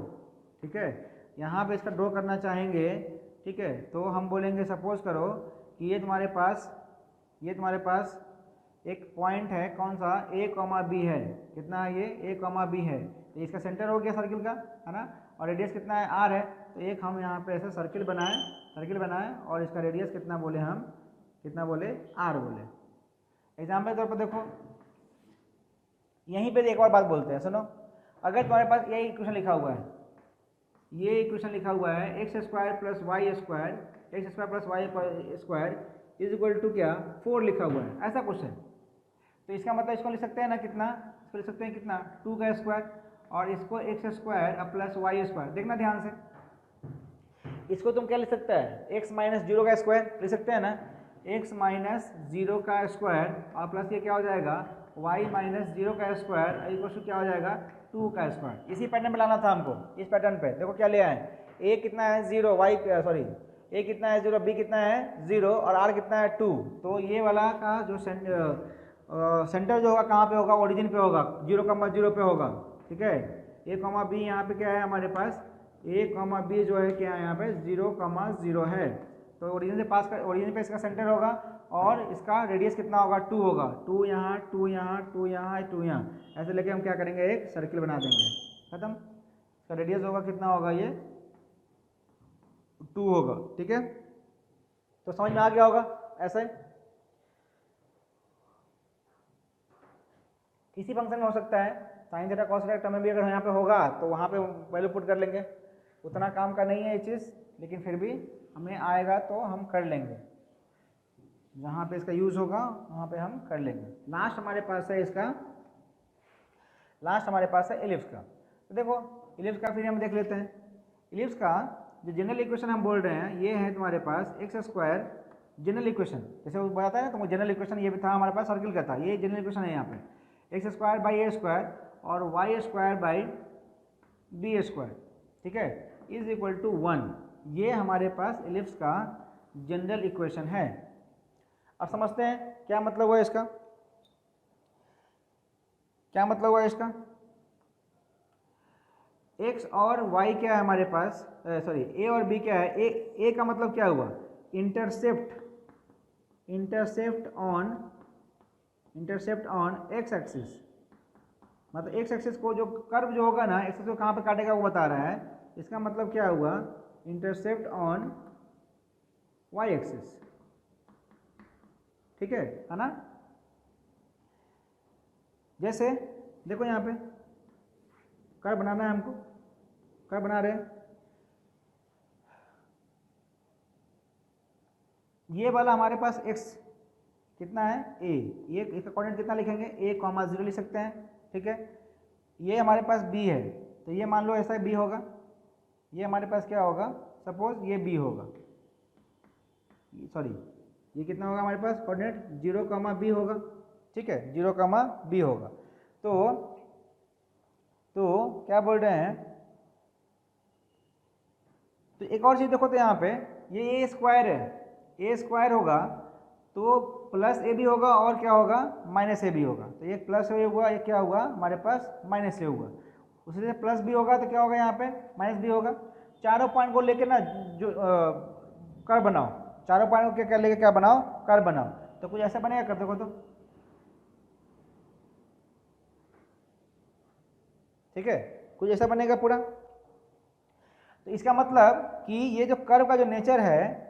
ठीक है। यहाँ पे इसका ड्रॉ करना चाहेंगे, ठीक है, तो हम बोलेंगे सपोज करो कि ये तुम्हारे पास एक पॉइंट है, कौन सा, a कॉमा बी है, कितना है ये, a कॉमा बी है, तो इसका सेंटर हो गया सर्किल का, है ना, और रेडियस कितना है, r है। तो एक हम यहाँ पे ऐसे सर्किल बनाए और इसका रेडियस कितना बोले, हम कितना बोले, r बोले। एग्जाम्पल के तौर पर देखो, यहीं पे एक और बात बोलते हैं, सुनो, अगर तुम्हारे पास ये इक्वेशन लिखा हुआ है, ये इक्वेशन लिखा हुआ है x square plus y square is equal to क्या, 4 लिखा हुआ है, ऐसा कुछ है। तो इसका मतलब इसको लिख सकते हैं ना, कितना, इसको लिख सकते हैं कितना, 2 का स्क्वायर, और इसको x square plus y square. देखना ध्यान से, इसको तुम क्या लिख सकता है, एक्स माइनस 0 का स्क्वायर लिख सकते हैं ना, एक्स माइनस 0 का स्क्वायर और प्लस ये क्या हो जाएगा, y माइनस 0 का स्क्वायर इक्वल टू क्या हो जाएगा, 2 का स्क्वायर। इसी पैटर्न पे लाना था हमको, इस पैटर्न पे देखो क्या ले आए, a कितना है 0, a कितना है 0, b कितना है 0 और r कितना है 2। तो ये वाला का जो सेंटर जो होगा कहाँ पे होगा, ओरिजिन पे होगा, 0,0 पे होगा, ठीक है। a कॉमा बी यहाँ पे क्या है हमारे पास, a कॉमा बी जो है क्या है यहाँ पे 0,0 है। तो ओरिजिन पे इसका सेंटर होगा और इसका रेडियस कितना होगा, 2 होगा, 2 यहाँ 2 यहाँ 2 यहाँ 2 यहाँ, ऐसे लेके हम क्या करेंगे, एक सर्किल बना देंगे, खत्म। इसका रेडियस होगा कितना होगा, ये 2 होगा, ठीक है। तो समझ में आ गया होगा, ऐसे इसी फंक्शन में हो सकता है, sine theta cos theta term में भी अगर यहाँ पे होगा तो वहाँ पे वैल्यू पुट कर लेंगे। उतना काम का नहीं है ये चीज़, लेकिन फिर भी हमें आएगा तो हम कर लेंगे, जहाँ पे इसका यूज़ होगा वहाँ पे हम कर लेंगे। लास्ट हमारे पास है इलिप्स का। तो देखो इलिप्स का फिर हम देख लेते हैं। इलिप्स का जो जनरल इक्वेशन हम बोल रहे हैं, ये है तुम्हारे पास एक्स स्क्वायर जनरल इक्वेशन, जैसे वो बताया ना तुमको जनरल इक्वेशन, ये भी था हमारे पास सर्किल का था, ये जनरल इक्वेशन है यहाँ पे, x square by a square और y square by b square, ठीक है, इज इक्वल टू 1। ये हमारे पास इलिप्स का जनरल इक्वेशन है। अब समझते हैं क्या मतलब हुआ इसका, क्या मतलब हुआ इसका, x और y क्या है हमारे पास, a और b क्या है, a का मतलब क्या हुआ, इंटरसेप्ट ऑन x एक्सिस, मतलब x एक्सिस को जो कर्व जो होगा ना, एक्सिस को कहाँ पे काटेगा वो बता रहा है। इसका मतलब क्या हुआ, इंटरसेप्ट ऑन y एक्सिस, ठीक है ना। जैसे देखो यहाँ पे कर्व बनाना है हमको, कर्व बना रहे हैं, ये वाला हमारे पास x कितना है a, ये इसका कोऑर्डिनेट कितना लिखेंगे, a कॉमा 0 लिख सकते हैं, ठीक है। ये हमारे पास b है, तो ये मान लो ऐसा b होगा, ये हमारे पास क्या होगा, सपोज ये b होगा, सॉरी ये कितना होगा हमारे पास कोऑर्डिनेट 0,b होगा, ठीक है, 0,b होगा। तो क्या बोल रहे हैं, तो एक और चीज़ देखो, तो यहाँ पे ये a स्क्वायर है, a स्क्वायर होगा तो प्लस ए बी होगा और क्या होगा, माइनस ए बी होगा। तो एक प्लस ए हुआ, एक क्या हुआ हमारे पास माइनस ए हुआ, उसी से प्लस बी होगा तो क्या होगा यहाँ पे माइनस बी होगा। चारों पॉइंट को लेकर ना जो कर्व बनाओ, चारों पॉइंट को क्या लेके क्या बनाओ, कर्व बनाओ। तो कुछ ऐसा बनेगा, कर देखो तो, ठीक है, कुछ ऐसा बनेगा पूरा। तो इसका मतलब कि ये जो कर्व का जो नेचर है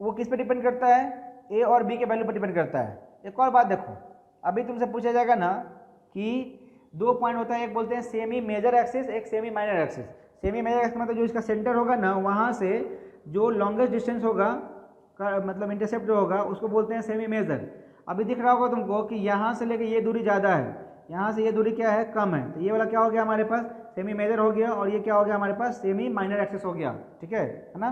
वो किस पे डिपेंड करता है, ए और बी के वैल्यू पर डिपेंड करता है। एक और बात देखो, अभी तुमसे पूछा जाएगा ना कि 2 पॉइंट होता है, एक बोलते हैं सेमी मेजर एक्सिस, एक semi minor axis. Semi major axis मतलब जो इसका सेंटर होगा ना, वहाँ से जो लॉन्गेस्ट डिस्टेंस होगा मतलब इंटरसेप्ट जो होगा उसको बोलते हैं सेमी मेजर। अभी दिख रहा होगा तुमको कि यहाँ से लेके ये दूरी ज़्यादा है, यहाँ से ये दूरी क्या है, कम है, तो ये वाला क्या हो गया हमारे पास, सेमी मेजर हो गया, और ये क्या हो गया हमारे पास, सेमी माइनर एक्सिस हो गया। ठीक है ना,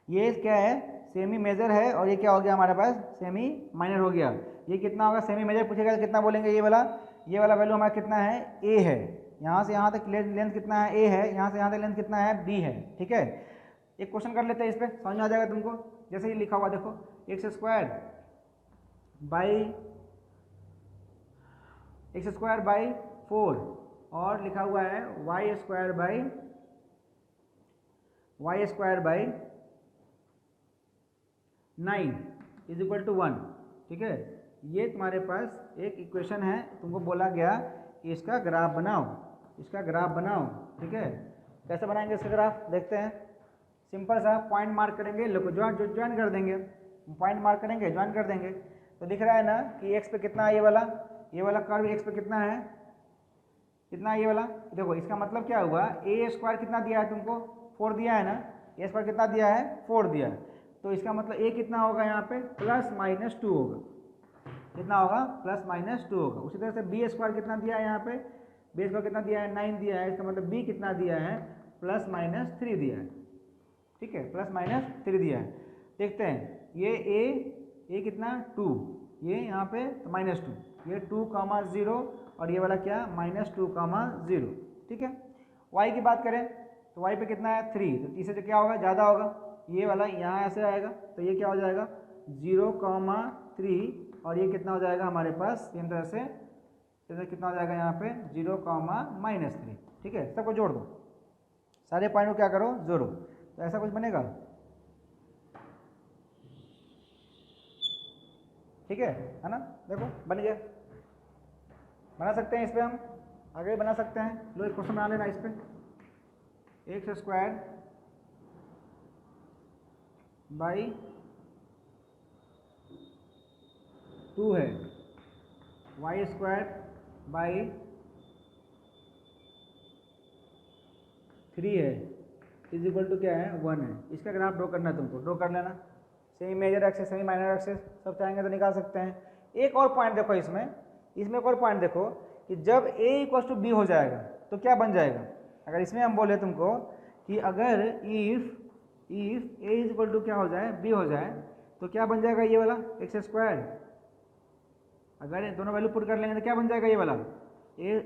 ये क्या है, सेमी मेजर है, और ये क्या हो गया हमारे पास, सेमी माइनर हो गया। ये कितना होगा, सेमी मेजर पूछेगा तो कितना बोलेंगे, ये वाला वैल्यू हमारा कितना है, ए है। यहाँ से यहाँ तक लेंथ कितना है, ए है। यहाँ से यहाँ तक लेंथ कितना है, बी है। ठीक है, एक क्वेश्चन कर लेते हैं, इस पर समझ में आ जाएगा तुमको। जैसे ये लिखा हुआ देखो, x² बाई 4 और लिखा हुआ है y² by 9 is equal to 1। ठीक है, ये तुम्हारे पास एक इक्वेशन है, तुमको बोला गया कि इसका ग्राफ बनाओ, इसका ग्राफ बनाओ। ठीक है, कैसे बनाएंगे इसका ग्राफ, देखते हैं। सिंपल सा पॉइंट मार्क करेंगे, ज्वाइन कर देंगे, पॉइंट मार्क करेंगे, ज्वाइन कर देंगे। तो दिख रहा है ना कि x पे कितना है, ये वाला कर्व x पे कितना है, ये वाला। देखो इसका मतलब क्या हुआ, a² कितना दिया है तुमको, 4 दिया है ना, a² कितना दिया है, 4 दिया है। तो इसका मतलब a कितना होगा यहाँ पे, +-2 होगा। कितना होगा, +-2 होगा। उसी तरह से b² कितना दिया है यहाँ पे, b² कितना दिया है, 9 दिया है। इसका मतलब b कितना दिया है, +-3 दिया है। ठीक है, +-3 दिया है। देखते हैं, ये a कितना 2, ये यहाँ पे -2, ये 2,0 और ये वाला क्या, -2,0। ठीक है, y की बात करें तो y पे कितना है, 3, तो तीसरे से क्या होगा, ज़्यादा होगा, ये वाला यहाँ ऐसे आएगा, तो ये क्या हो जाएगा 0,3 और ये कितना हो जाएगा हमारे पास, सेम तरह से कितना हो जाएगा यहाँ पे 0,-3। ठीक है, सबको जोड़ दो, सारे पॉइंट को क्या करो, जोड़ो, तो ऐसा कुछ बनेगा। ठीक है ना, देखो बन गया। बना सकते हैं इस पे, हम आगे बना सकते हैं। लो एक क्वेश्चन बना लेना इस पे, x² बाई 2 है, y² बाई 3 है, इज इक्वल टू क्या है, 1 है। इसका ग्राफ ड्रॉ करना है तुमको, ड्रॉ कर लेना। Semi major axis, semi minor axis सब चाहेंगे तो निकाल सकते हैं। एक और पॉइंट देखो इसमें एक और पॉइंट देखो कि जब a = b हो जाएगा तो क्या बन जाएगा। अगर इसमें हम बोले तुमको कि अगर इफ a = क्या हो जाए, b हो जाए, तो क्या बन जाएगा ये वाला x²। अगर दोनों वैल्यू पुट कर लेंगे तो क्या बन जाएगा ये वाला, a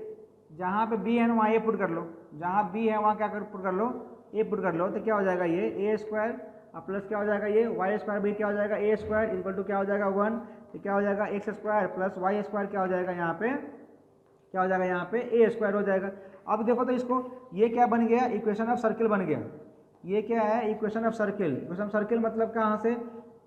जहाँ पे b है ना वहाँ a पुट कर लो, जहाँ b है वहाँ क्या पुट कर लो, a पुट कर लो, तो क्या हो जाएगा ये a² प्लस क्या हो जाएगा ये y² भी क्या हो जाएगा, a² = क्या हो जाएगा 1, तो क्या हो जाएगा x² प्लस y² क्या हो जाएगा यहाँ पे, क्या हो जाएगा यहाँ पे a² हो जाएगा। अब देखो तो इसको, ये क्या बन गया, इक्वेशन ऑफ सर्किल बन गया। ये क्या है, equation of circle. Equation of circle मतलब कहाँ से,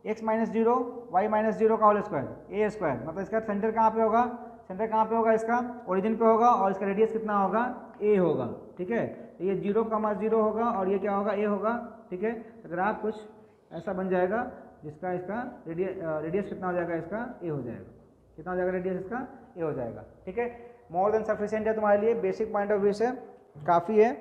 x - 0 y - 0 का होल स्क्वायर, a²। मतलब इसका सेंटर कहाँ पे होगा, सेंटर कहाँ पे होगा, इसका ओरिजिन पे होगा, और इसका रेडियस कितना होगा, a होगा। ठीक है, तो ये 0,0 होगा और ये क्या होगा, a होगा। ठीक है, अगर आप कुछ ऐसा बन जाएगा जिसका इसका रेडियस कितना हो जाएगा, इसका a हो जाएगा। कितना हो जाएगा रेडियस इसका, a हो जाएगा। ठीक है, मोर देन सफिशिएंट है तुम्हारे लिए, बेसिक पॉइंट ऑफ व्यू से काफ़ी है।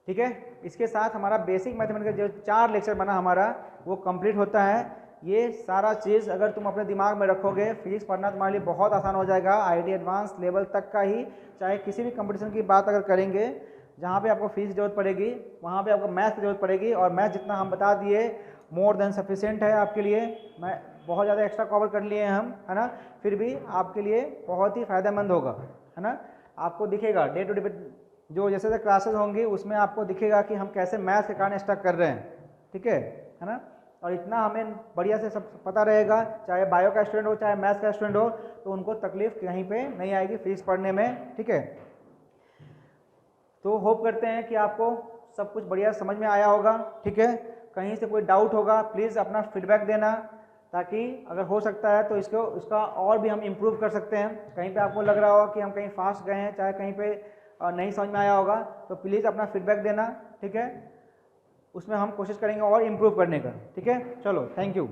ठीक है, इसके साथ हमारा बेसिक मैथमेटिक्स जो 4 लेक्चर बना हमारा वो कंप्लीट होता है। ये सारा चीज़ अगर तुम अपने दिमाग में रखोगे, फिजिक्स पढ़ना तुम्हारे लिए बहुत आसान हो जाएगा। IIT एडवांस लेवल तक का ही, चाहे किसी भी कंपटीशन की बात अगर करेंगे जहाँ पे आपको फिजिक्स जरूरत पड़ेगी वहाँ पे आपको मैथ की जरूरत पड़ेगी, और मैथ जितना हम बता दिए मोर देन सफिशिएंट है आपके लिए। मैं बहुत ज़्यादा एक्स्ट्रा कवर कर लिए हैं हम, है ना, फिर भी आपके लिए बहुत ही फ़ायदेमंद होगा, है ना। आपको दिखेगा डे टू डे जो जैसे जैसे क्लासेस होंगी उसमें आपको दिखेगा कि हम कैसे मैथ्स के कारण स्टक कर रहे हैं। ठीक है ना, और इतना हमें बढ़िया से सब पता रहेगा, चाहे बायो का स्टूडेंट हो चाहे मैथ्स का स्टूडेंट हो, तो उनको तकलीफ कहीं पे नहीं आएगी फिजिक्स पढ़ने में। ठीक है, तो होप करते हैं कि आपको सब कुछ बढ़िया समझ में आया होगा। ठीक है, कहीं से कोई डाउट होगा प्लीज़ अपना फीडबैक देना, ताकि अगर हो सकता है तो इसका और भी हम इम्प्रूव कर सकते हैं। कहीं पे आपको लग रहा होगा कि हम कहीं फास्ट गए हैं, चाहे कहीं पे नहीं समझ में आया होगा, तो प्लीज़ अपना फीडबैक देना। ठीक है, उसमें हम कोशिश करेंगे और इम्प्रूव करने का। ठीक है, चलो थैंक यू।